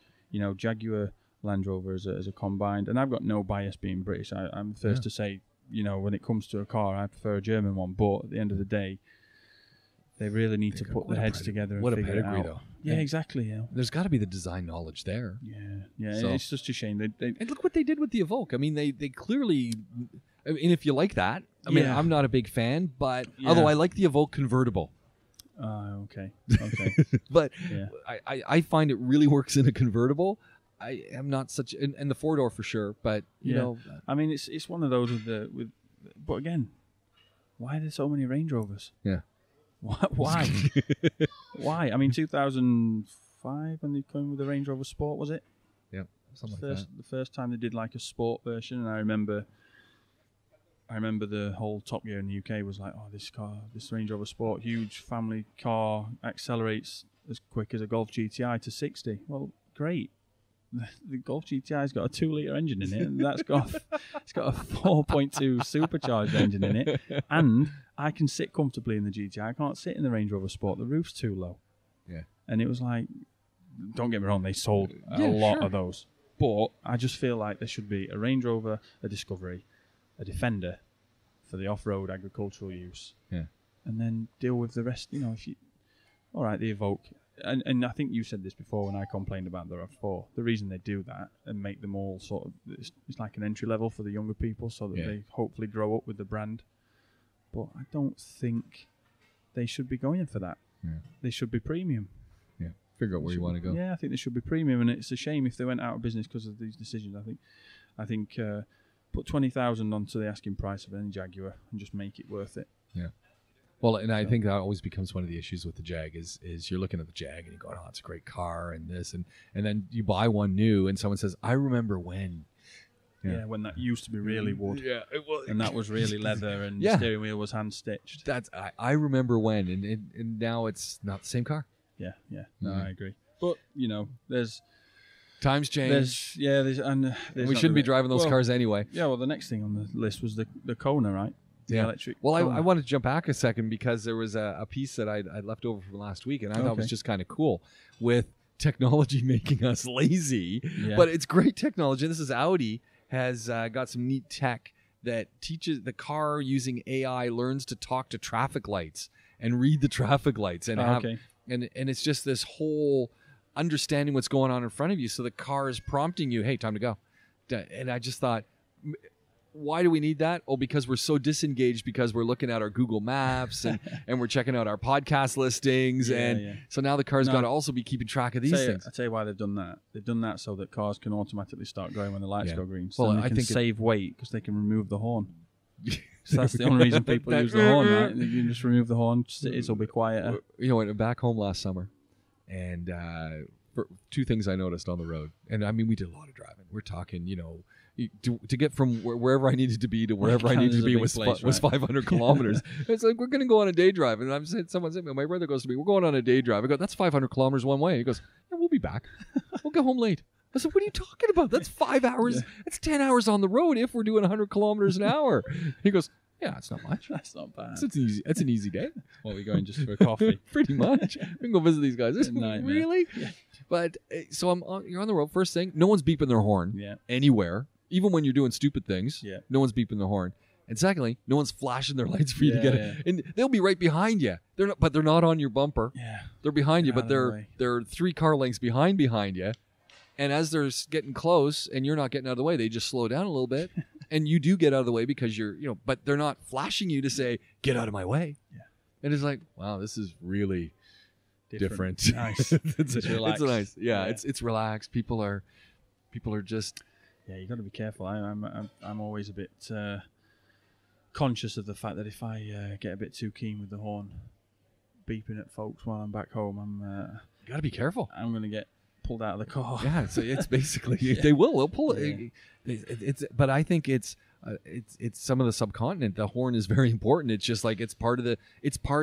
Jaguar, Land Rover as a combined, and I've got no bias being British. I'm the first to say, when it comes to a car, I prefer a German one. But at the end of the day, they really need to put their heads together and figure it out. What a pedigree, though. Yeah, exactly. Yeah. There's got to be the design knowledge there. Yeah. So, it's just a shame. And look what they did with the Evoque. I mean, they clearly. I mean, if you like that, I mean, I'm not a big fan, but although I like the Evoque convertible. Okay. But I find it really works in a convertible. I am not such, and the 4-door for sure. But you know, I mean, it's one of those with. But again, why are there so many Range Rovers? Yeah. Why? Why? I mean, 2005 when they came with the Range Rover Sport, was it? Yeah, something like that. The first time they did like a sport version, and I remember the whole Top Gear in the UK was like, this Range Rover Sport, huge family car, accelerates as quick as a Golf GTI to 60. Well, great. The Golf GTI's got a 2-litre engine in it, and it's got a 4.2 supercharged engine in it, and I can sit comfortably in the GTI. I can't sit in the Range Rover Sport. The roof's too low. Yeah. And it was like, don't get me wrong, they sold a lot of those. But I just feel like there should be a Range Rover, a Discovery, a Defender for the off-road agricultural use. Yeah. And then deal with the rest. All right, the Evoque. And I think you said this before when I complained about the RAV4. The reason they do that and make them all sort of, it's like an entry level for the younger people so that they hopefully grow up with the brand. But I don't think they should be going for that. Yeah. They should be premium. Yeah, figure out where you want to go. Yeah, I think they should be premium, and it's a shame if they went out of business because of these decisions. I think put 20,000 onto the asking price of any Jaguar and just make it worth it. Yeah. Well, and I think that always becomes one of the issues with the Jag is you're looking at the Jag and you're going, oh, it's a great car and this. And then you buy one new and someone says, I remember when. Yeah, when that used to be really wood. Yeah. And that was really leather and the steering wheel was hand-stitched. I remember when. And now it's not the same car. Yeah. No, I agree. But, there's... Times change. There's we shouldn't be driving those cars anyway. Yeah, well, the next thing on the list was the Kona, right? The electric. Well, I wanted to jump back a second because there was a piece that I left over from last week, and I thought it was just kind of cool with technology making us lazy. Yeah. But it's great technology. This is Audi has got some neat tech that teaches the car using AI learns to talk to traffic lights and read the traffic lights and and it's just this whole understanding what's going on in front of you. So the car is prompting you, hey, time to go. And I just thought, why do we need that? Oh, because we're so disengaged because we're looking at our Google Maps and we're checking out our podcast listings. So now the car's got to also be keeping track of these things. I'll tell you why they've done that. They've done that so that cars can automatically start going when the lights go green. So they can save weight because they can remove the horn. So that's the only reason people use the horn, right? You can just remove the horn, it'll be quieter. I went back home last summer and for two things I noticed on the road. And I mean, we did a lot of driving. We're talking, to get from wherever I needed to be to wherever I needed to be was 500 kilometers. It's like, we're going to go on a day drive. And someone said, my brother goes to me, we're going on a day drive. I go, that's 500 kilometers one way. He goes, yeah, we'll be back. We'll get home late. I said, what are you talking about? That's 5 hours. That's 10 hours on the road if we're doing 100 kilometers an hour. He goes, yeah, it's not much. That's not bad. It's an easy day. Well, we're going just for a coffee. Pretty much. We can go visit these guys. Really? Yeah. But so you're on the road. First thing, no one's beeping their horn anywhere. Even when you're doing stupid things, no one's beeping their horn. And secondly, no one's flashing their lights for you to get it. And they'll be right behind you. They're not on your bumper. Yeah. They're behind you, but they're 3 car lengths behind you. And as they're getting close and you're not getting out of the way, they just slow down a little bit. And you do get out of the way because but they're not flashing you to say, get out of my way. Yeah. And it's like, wow, this is really different. Nice. It's nice. Yeah. It's relaxed. People are just... Yeah, you got to be careful. I'm always a bit conscious of the fact that if I get a bit too keen with the horn, beeping at folks while I'm back home, you got to be careful. I'm going to get pulled out of the car. Yeah, so it's basically they'll pull it. But I think it's some of the subcontinent. The horn is very important. It's just like it's part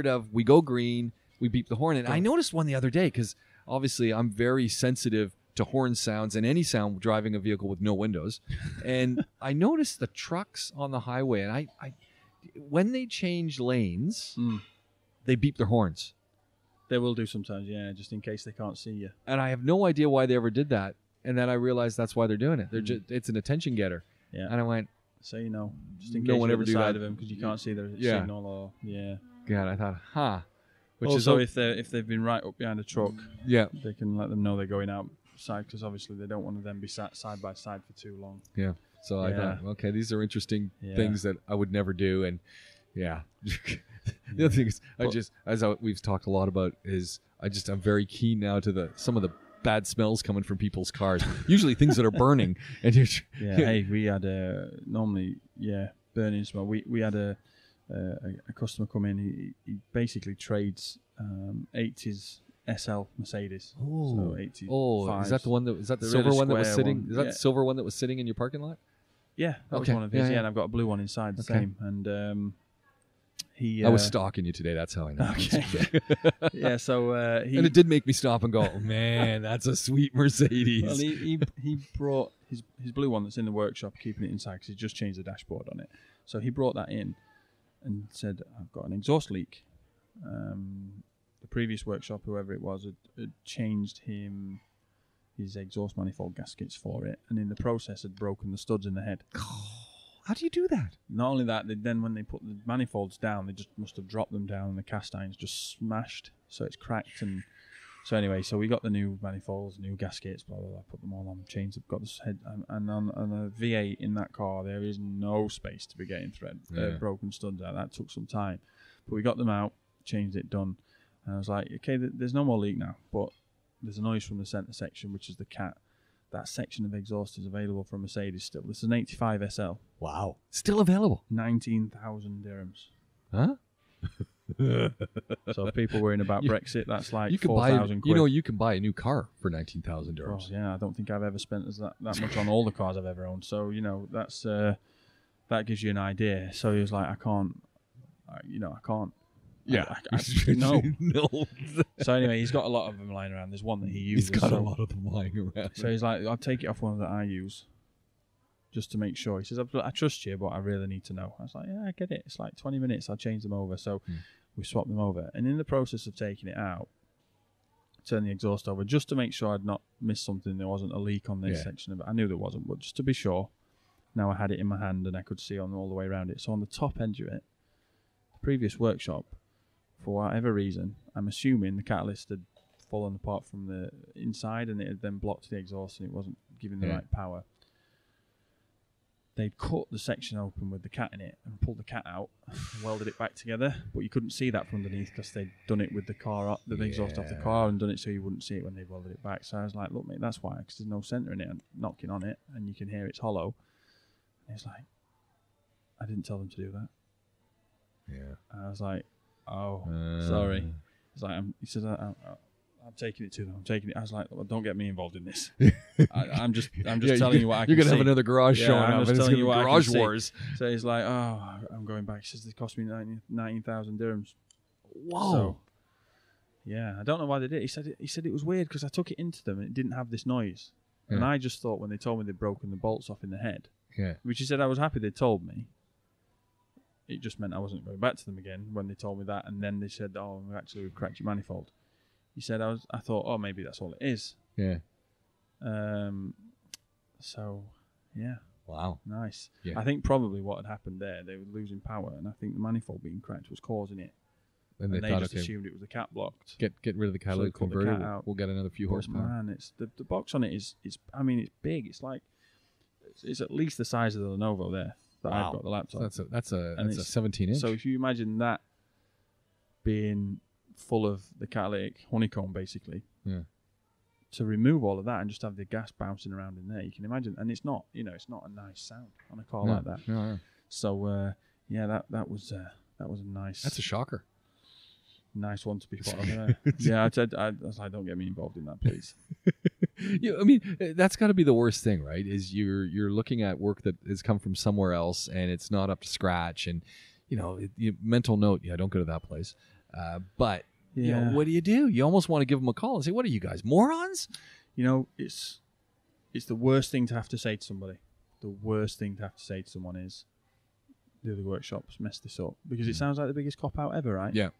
of we go green. we beep the horn. And I noticed one the other day because obviously I'm very sensitive to horn sounds and any sound driving a vehicle with no windows. And I noticed the trucks on the highway, and I when they change lanes, they beep their horns. They will do sometimes, yeah, just in case they can't see you. And I have no idea why they ever did that. And then I realized that's why they're doing it. They're just, it's an attention getter. Yeah. And I went, so you know, just in case no one you're ever on the do side that of them because you can't see their signal or God, I thought, Which also, is if they've been right up behind a truck, yeah, they can let them know they're going outside because obviously they don't want to then be sat side by side for too long. Yeah. So I thought, okay, these are interesting things that I would never do, and the other thing is, we've talked a lot about is I'm very keen now to some of the bad smells coming from people's cars. Usually things that are burning, and hey, we had burning smell. We had a customer come in. He basically trades 80s SL Mercedes. So 85s. Is that the one that is that the silver really one that was sitting? one. Is that the silver one that was sitting in your parking lot? Yeah, that was one of his. Yeah, and I've got a blue one inside the same. And I was stalking you today. That's how I know. Okay. Yeah, so and it did make me stop and go, oh, man, that's a sweet Mercedes. Well, he brought his blue one that's in the workshop, keeping it inside because he just changed the dashboard on it. So he brought that in and said, I've got an exhaust leak. The previous workshop, whoever it was, had changed his exhaust manifold gaskets for it, and in the process had broken the studs in the head. How do you do that? Not only that, then when they put the manifolds down, they just must have dropped them down, and the cast iron's just smashed, so it's cracked. And so anyway, so we got the new manifolds, new gaskets, blah blah blah. Put them all on, chains have got this head, and on a V8 in that car, there is no space to be getting broken studs out. That took some time, but we got them out, changed it, done. And I was like, okay, there's no more leak now, but there's a noise from the centre section, which is the cat. That section of exhaust is available from Mercedes still. This is an 85 SL. Wow. Still available. 19,000 dirhams. Huh? So if people worrying about Brexit, that's like 4,000 quid. You know, you can buy a new car for 19,000 dirhams. Oh, yeah, I don't think I've ever spent that much on all the cars I've ever owned. So, you know, that's that gives you an idea. So he was like, I can't. Yeah. No. No. So anyway, he's got a lot of them lying around. There's one that he uses. He's got a lot of them lying around. So he's like, I'll take it off one that I use just to make sure. He says, I trust you, but I really need to know. I was like, yeah, I get it. It's like 20 minutes. I'll change them over. So we swapped them over. And in the process of taking it out, turn the exhaust over just to make sure I'd not missed something. There wasn't a leak on this section of it. I knew there wasn't, but just to be sure. Now I had it in my hand and I could see on all the way around it. So on the top edge of it, the previous workshop, for whatever reason, I'm assuming the catalyst had fallen apart from the inside and it had then blocked the exhaust and it wasn't giving the right power. They'd cut the section open with the cat in it and pulled the cat out and welded it back together, but you couldn't see that from underneath because they'd done it with the car, the exhaust off the car, and done it so you wouldn't see it when they welded it back. So I was like, look, mate, that's why, because there's no centre in it. I'm knocking on it and you can hear it's hollow. And he's like, I didn't tell them to do that. Yeah. And I was like, oh, sorry. He's like, he says, I'm taking it to them. I'm taking it. I was like, well, don't get me involved in this. I'm just telling you what I can see. You're going to have another garage showing up. I'm just telling you what garage I can wars. See. So he's like, oh, I'm going back. He says, they cost me 19,000 dirhams. Whoa. So, yeah, I don't know why they did. He said it was weird because I took it into them and it didn't have this noise. Yeah. And I just thought when they told me they'd broken the bolts off in the head, which he said I was happy they told me. It just meant I wasn't going back to them again when they told me that. And then they said, oh, actually, we've cracked your manifold. He said, I thought, oh, maybe that's all it is. Yeah. So, yeah. Wow. Nice. Yeah. I think probably what had happened there, they were losing power, and I think the manifold being cracked was causing it. And they just assumed it was the cat blocked. Get rid of the catalytic converter. We'll get another few horsepower. Man, it's the box on it is I mean, it's big. It's like it's at least the size of the Lenovo there that I've got the laptop. So that's a 17-inch. So if you imagine that being full of the catalytic honeycomb, basically, to remove all of that and just have the gas bouncing around in there, you can imagine. And it's not, it's not a nice sound on a car like that. No. So that was a nice. That's a shocker. Nice one to be part of. Yeah, I was like, don't get me involved in that, please. I mean, that's got to be the worst thing, right? Is you're looking at work that has come from somewhere else and it's not up to scratch, and mental note, don't go to that place. But Yeah. You know, what do? You almost want to give them a call and say, "What are you guys, morons?" You know, it's the worst thing to have to say to somebody. The worst thing to have to say to someone is, the other workshops messed this up, because it sounds like the biggest cop out ever, right? Yeah.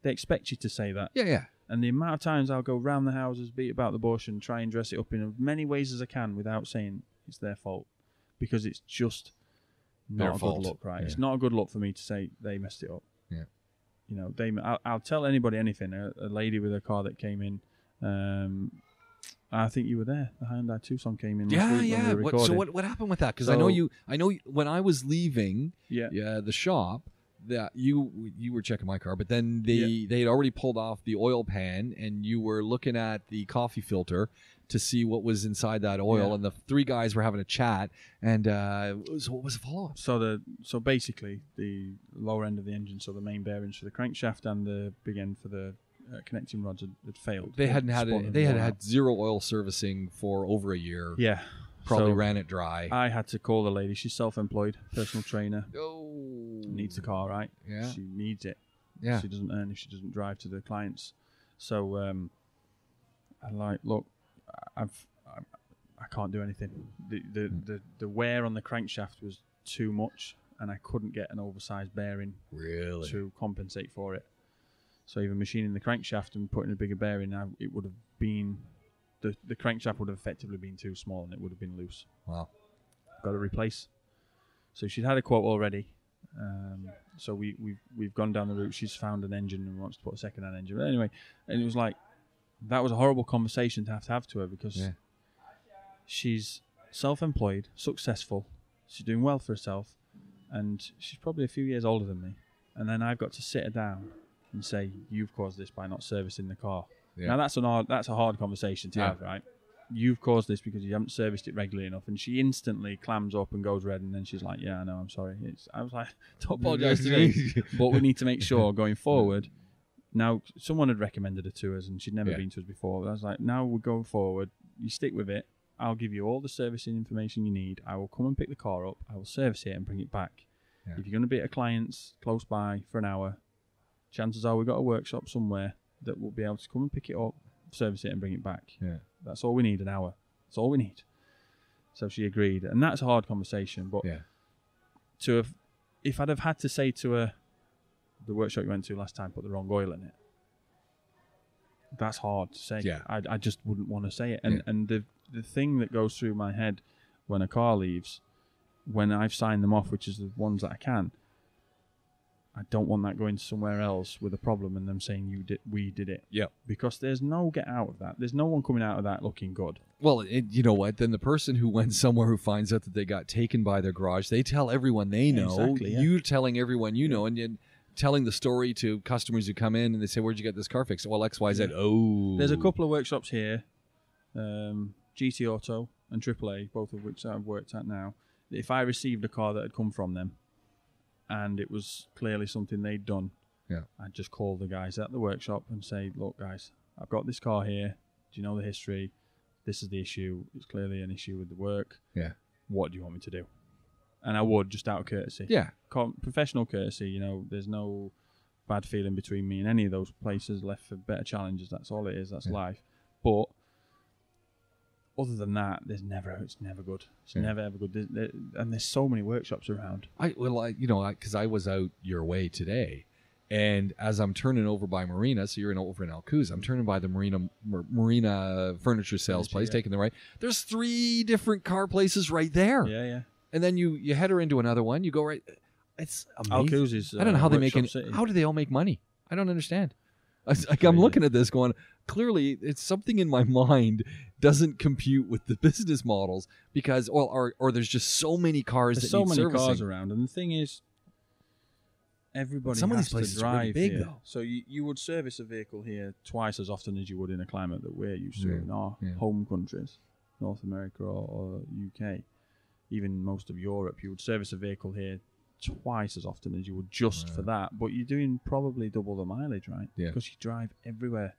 They expect you to say that. Yeah, yeah. And the amount of times I'll go round the houses, beat about the bush, and try and dress it up in as many ways as I can without saying it's their fault, because it's just not a good look, right? Yeah. It's not a good look for me to say they messed it up. Yeah. You know, I'll tell anybody anything. A lady with a car that came in, I think you were there. The Hyundai Tucson came in last week when we were recording. So what happened with that? Because I know when I was leaving the shop, that you were checking my car, but then they had already pulled off the oil pan, and you were looking at the coffee filter to see what was inside that oil, and the three guys were having a chat, and what was the follow-up? So basically, the lower end of the engine, so the main bearings for the crankshaft and the big end for the connecting rods had failed. They had zero oil servicing for over a year. Yeah. Probably ran it dry. I had to call the lady. She's self-employed, personal trainer. Oh. Needs the car, right? Yeah. She needs it. Yeah. She doesn't earn if she doesn't drive to the clients. So I'm like, look, I can't do anything. The wear on the crankshaft was too much, and I couldn't get an oversized bearing to compensate for it. So even machining the crankshaft and putting a bigger bearing, it would have been... The crankshaft would have effectively been too small, and it would have been loose. Wow. Got to replace. So she'd had a quote already. So we've gone down the route. She's found an engine and wants to put a second-hand engine. But anyway, and it was like, that was a horrible conversation to have to her, because she's self-employed, successful, she's doing well for herself, and she's probably a few years older than me. And then I've got to sit her down and say, you've caused this by not servicing the car. Yeah. Now that's a hard conversation to have, right? You've caused this because you haven't serviced it regularly enough, and she instantly clams up and goes red, and then she's like, "Yeah, I know, I'm sorry." I was like, "Don't apologise to me," but we need to make sure going forward. Now, someone had recommended her to us, and she'd never been to us before. But I was like, "Now we're going forward. You stick with it. I'll give you all the servicing information you need. I will come and pick the car up. I will service it and bring it back. Yeah. If you're going to be at a client's close by for an hour, chances are we've got a workshop somewhere that will be able to come and pick it up, service it, and bring it back. Yeah. That's all we need, an hour. That's all we need." So she agreed. And that's a hard conversation. But if I'd have had to say to her, the workshop you went to last time put the wrong oil in it, that's hard to say. Yeah. I just wouldn't want to say it. And the thing that goes through my head when a car leaves, when I've signed them off, which is the ones that I can, I don't want that going somewhere else with a problem and them saying we did it. Yeah. Because there's no get out of that. There's no one coming out of that looking good. Well, you know what? Then the person who went somewhere who finds out that they got taken by their garage, they tell everyone they know. Exactly, You're telling everyone you know, and you're telling the story to customers who come in and they say, "Where'd you get this car fixed?" Well, X, Y, Z. Oh. There's a couple of workshops here, GT Auto and AAA, both of which I've worked at now. If I received a car that had come from them, and it was clearly something they'd done, I'd just call the guys at the workshop and say, "Look, guys, I've got this car here. Do you know the history? This is the issue. It's clearly an issue with the work. Yeah. What do you want me to do?" And I would, just out of courtesy. Yeah. Professional courtesy, you know, there's no bad feeling between me and any of those places, left for better challenges. That's all it is. That's life. But other than that, it's never good. It's never ever good. And there's so many workshops around. Because I was out your way today, and as I'm turning over by Marina, so you're over in Alcuz, I'm turning by the Marina furniture sales place, taking the right. There's 3 different car places right there. Yeah, yeah. And then you head her into another one. You go right. It's amazing. Alcuz is. I don't know how they make it. How do they all make money? I don't understand. I'm looking at this going, clearly it's something in my mind doesn't compute with the business models, because or there's just so many cars that need servicing. There's so many cars around, and the thing is, everybody some of has these places to drive are big here. though. So you would service a vehicle here twice as often as you would in a climate that we're used to in our home countries, North America or UK, even most of Europe. You would service a vehicle here twice as often as you would just for that, but you're doing probably double the mileage, right? Yeah. Because you drive everywhere.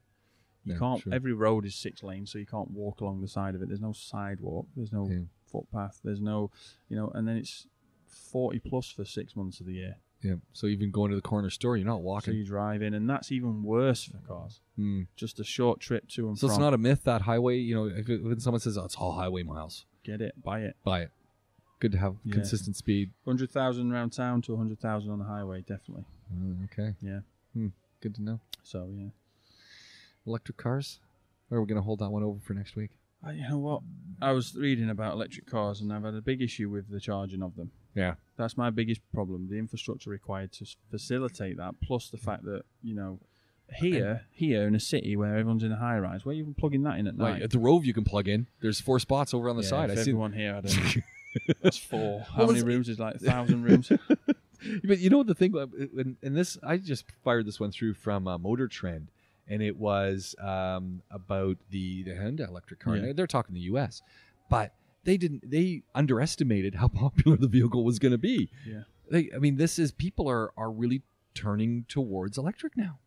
You can't. True. Every road is 6 lanes, so you can't walk along the side of it. There's no sidewalk. There's no footpath. There's no, and then it's 40 plus for 6 months of the year. Yeah. So even going to the corner store, you're not So walking. you drive in, and that's even worse for cars. Just a short trip to and So from. it's not a myth that highway, when someone says, oh, it's all highway miles, Get it, buy it. buy it. Good to have consistent speed. 100,000 around town to 100,000 on the highway, definitely. Okay. Yeah. Good to know. So, yeah. Electric cars? Or are we going to hold that one over for next week? You know what? I was reading about electric cars, and I've had a big issue with the charging of them. Yeah. That's my biggest problem. The infrastructure required to facilitate that, plus the fact that, here in a city where everyone's in a high rise, where are you even plugging that in at night? At the Rove, you can plug in. There's 4 spots over on the side. If I see. everyone here had that's 4. How many rooms is like 1,000 rooms? But you know the thing, and this, I just fired this one through from Motor Trend, and it was about the Honda electric car. Yeah. They're talking the U.S., but they underestimated how popular the vehicle was going to be. Yeah. People are really turning towards electric now.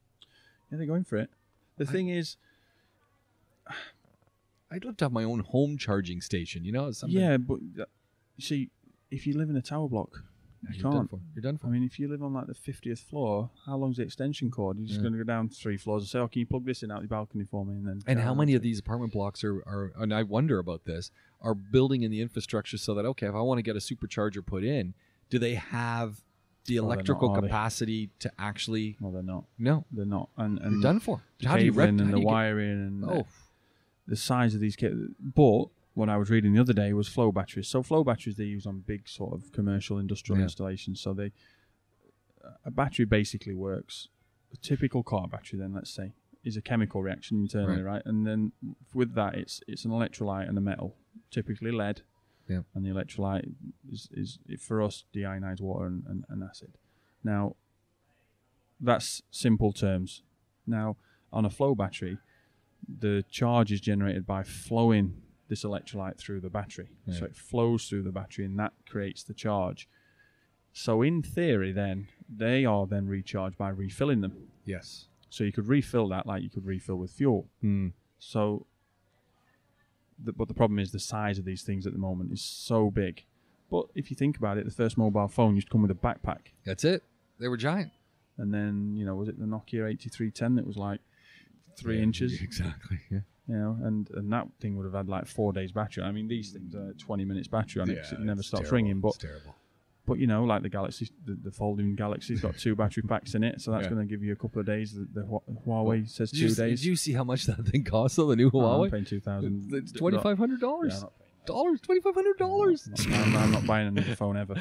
Yeah, they're going for it. The thing is, I'd love to have my own home charging station. Something. yeah, but you see, if you live in a tower block, you can't. You're done for. I mean, if you live on like the 50th floor, how long's the extension cord? You're just going to go down 3 floors and say, "Oh, can you plug this in out the balcony for me?" And how many of these apartment blocks are? And I wonder about this. Are building in the infrastructure so that if I want to get a supercharger put in, do they have the electrical capacity to actually? Well, they're not. No, they're not. And you're done for. The cabling and the wiring and the size of these cables. But what I was reading the other day was flow batteries. So flow batteries they use on big sort of commercial industrial installations. So a battery basically works. A typical car battery, then let's say, is a chemical reaction internally, right? And then with that, it's an electrolyte and a metal, typically lead. Yeah. And the electrolyte is for us deionized water and acid. Now, that's simple terms. Now, on a flow battery, the charge is generated by flowing this electrolyte through the battery. Yeah. So it flows through the battery, and that creates the charge. So in theory, then, they are then recharged by refilling them. Yes. So you could refill that like you could refill with fuel. So, but the problem is the size of these things at the moment is so big. But if you think about it, the first mobile phone used to come with a backpack. That's it. They were giant. And then, was it the Nokia 8310 that was like 3 inches? Exactly, yeah. And that thing would have had like 4 days battery. I mean, these things are 20 minutes battery on it because it never stops ringing. But, it's terrible. But, like the Galaxy, the folding Galaxy's got 2 battery packs in it, so that's going to give you a couple of days. The Huawei says 2 days. Did you see how much that thing costs, though, the new Huawei? I'm paying $2,000. It's $2,500. Yeah, $2,500. I'm not buying another phone ever.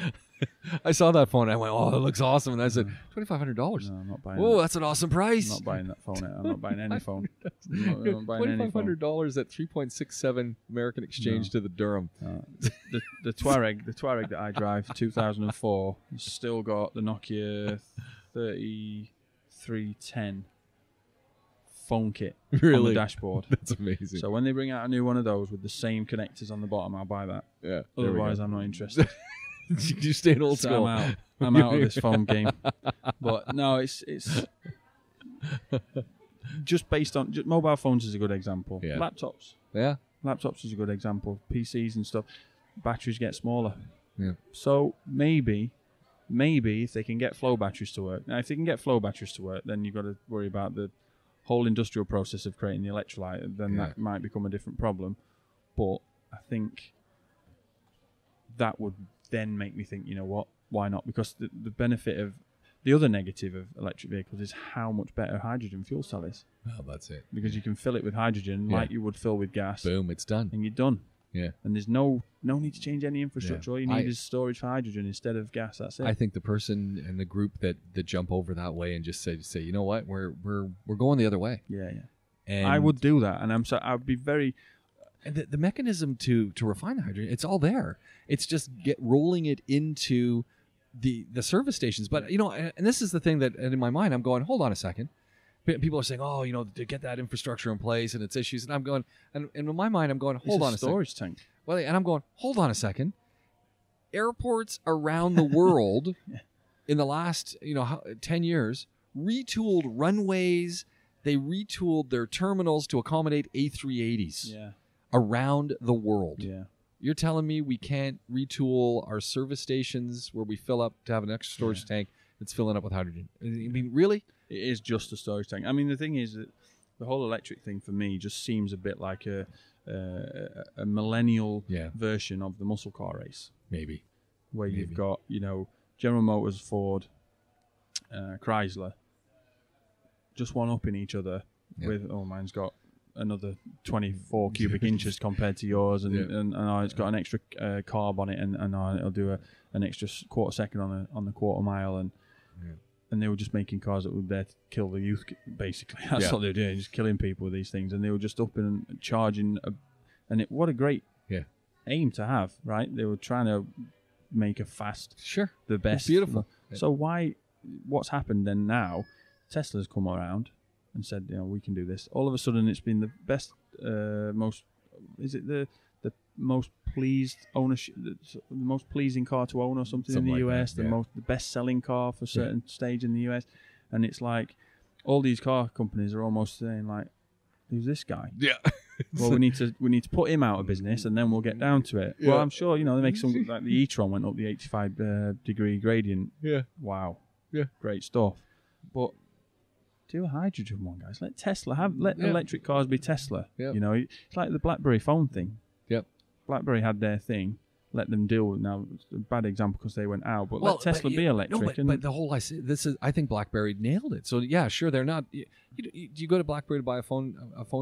I saw that phone and I went, oh, that looks awesome. And I said, $2,500. No, I'm not buying Whoa, that's an awesome price. I'm not buying that phone. I'm not buying any phone. I'm not buying any phone. $2,500 at 3.67 American exchange to the dirham. The Touareg that I drive, 2004, has still got the Nokia 3310 phone kit on the dashboard. That's amazing. So when they bring out a new one of those with the same connectors on the bottom, I'll buy that. Yeah. Otherwise, I'm not interested. You stay in old school. I'm out of this phone game. But no, it's just based on mobile phones is a good example. Yeah. Laptops. Yeah. Laptops is a good example. PCs and stuff. Batteries get smaller. Yeah. So maybe if they can get flow batteries to work. Now, if they can get flow batteries to work, then you've got to worry about the whole industrial process of creating the electrolyte. Then that might become a different problem. But I think that would then make me think, you know what, why not? Because the benefit of the other negative of electric vehicles is how much better hydrogen fuel cell is. Well, that's it. Because you can fill it with hydrogen like you would fill with gas. Boom, it's done. And you're done. Yeah. And there's no need to change any infrastructure. All you need is storage for hydrogen instead of gas. That's it. I think the person and the group that jump over that way and just say, you know what, we're going the other way. Yeah. And I would do that, and I'd be very. And the mechanism to refine the hydrogen, it's all there. It's just rolling it into the service stations. But and this is the thing that in my mind I'm going, hold on a second. People are saying, oh, to get that infrastructure in place and its issues, and I'm going, and in my mind I'm going, hold on a second. Storage tank. Well, and I'm going, hold on a second. Airports around the world in the last 10 years retooled runways. They retooled their terminals to accommodate A380s. Yeah. Around the world. Yeah. You're telling me we can't retool our service stations where we fill up to have an extra storage tank that's filling up with hydrogen. I mean, really? It is just a storage tank. I mean, the thing is that the whole electric thing for me just seems a bit like a millennial version of the muscle car race. Maybe. Where you've got, General Motors, Ford, Chrysler, just one up in each other with, mine's got another 24 cubic inches compared to yours, and it's got an extra carb on it, and it'll do an extra quarter second on the quarter mile, and they were just making cars that were there to kill the youth, basically. That's what they were doing, just killing people with these things, and they were just up and charging, what a great aim to have, right? They were trying to make a fast, the best. It's beautiful. So what's happened then now? Tesla's come around and said, we can do this. All of a sudden, it's been the best, most pleased ownership, the most pleasing car to own or something in the US, the best selling car for a certain stage in the US, and it's like all these car companies are almost saying like, who's this guy? Yeah. Well, we need to put him out of business, and then we'll get down to it. Yeah. Well, I'm sure they make some, like the e-tron went up the 85 degree gradient. Yeah. Wow. Yeah. Great stuff. But do a hydrogen one, guys. Let Tesla let electric cars be Tesla. Yep. It's like the BlackBerry phone thing. Yep. BlackBerry had their thing. Let them deal with. Now, it's a bad example because they went out, but let Tesla be electric. No, but the whole I think BlackBerry nailed it. So yeah, sure, they're not. Do you go to BlackBerry to buy a phone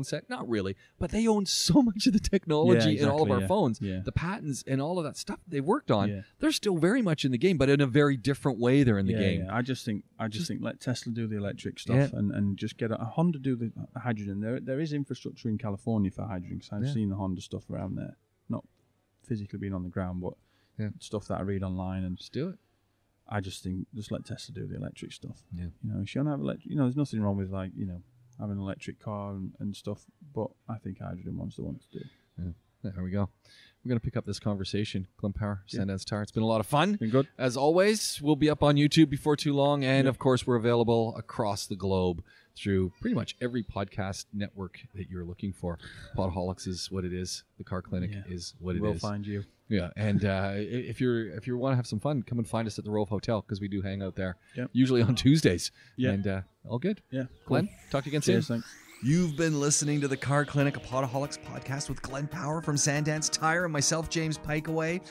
set? Not really, but they own so much of the technology in all of our phones, the patents and all of that stuff they worked on. Yeah. They're still very much in the game, but in a very different way. They're in the game. Yeah. I just think let Tesla do the electric stuff and just get a Honda do the hydrogen. There is infrastructure in California for hydrogen because I've seen the Honda stuff around there. Not physically being on the ground, but stuff that I read online, and just do it. I just think just let Tesla do the electric stuff. Yeah, if you don't have electric, there's nothing wrong with having an electric car and stuff, but I think hydrogen one's the one to do. Yeah, there we go. We're going to pick up this conversation. Glen Power, Sand Dance Tyre. It's been a lot of fun. Been good. As always, we'll be up on YouTube before too long, and of course, we're available across the globe through pretty much every podcast network that you're looking for. Podaholics is what it is. The CarClinic is what it is. We'll find you. Yeah, and if you want to have some fun, come and find us at the Rove Hotel because we do hang out there. Usually on Tuesdays. Yeah, and all good. Yeah, Glenn, talk to you again soon. Thanks. You've been listening to the CarClinic, a Podaholics podcast with Glen Power from Sand Dance Tyre and myself, James Pikeway.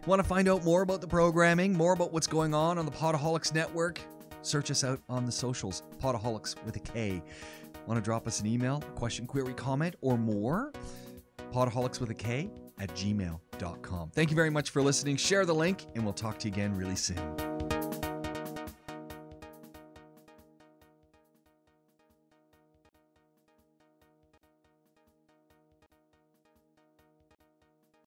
Want to find out more about the programming, more about what's going on the Podaholics Network? Search us out on the socials, Podaholics with a K. Want to drop us an email, question, query, comment, or more? podaholicswithak@gmail.com. Thank you very much for listening. Share the link, and we'll talk to you again really soon.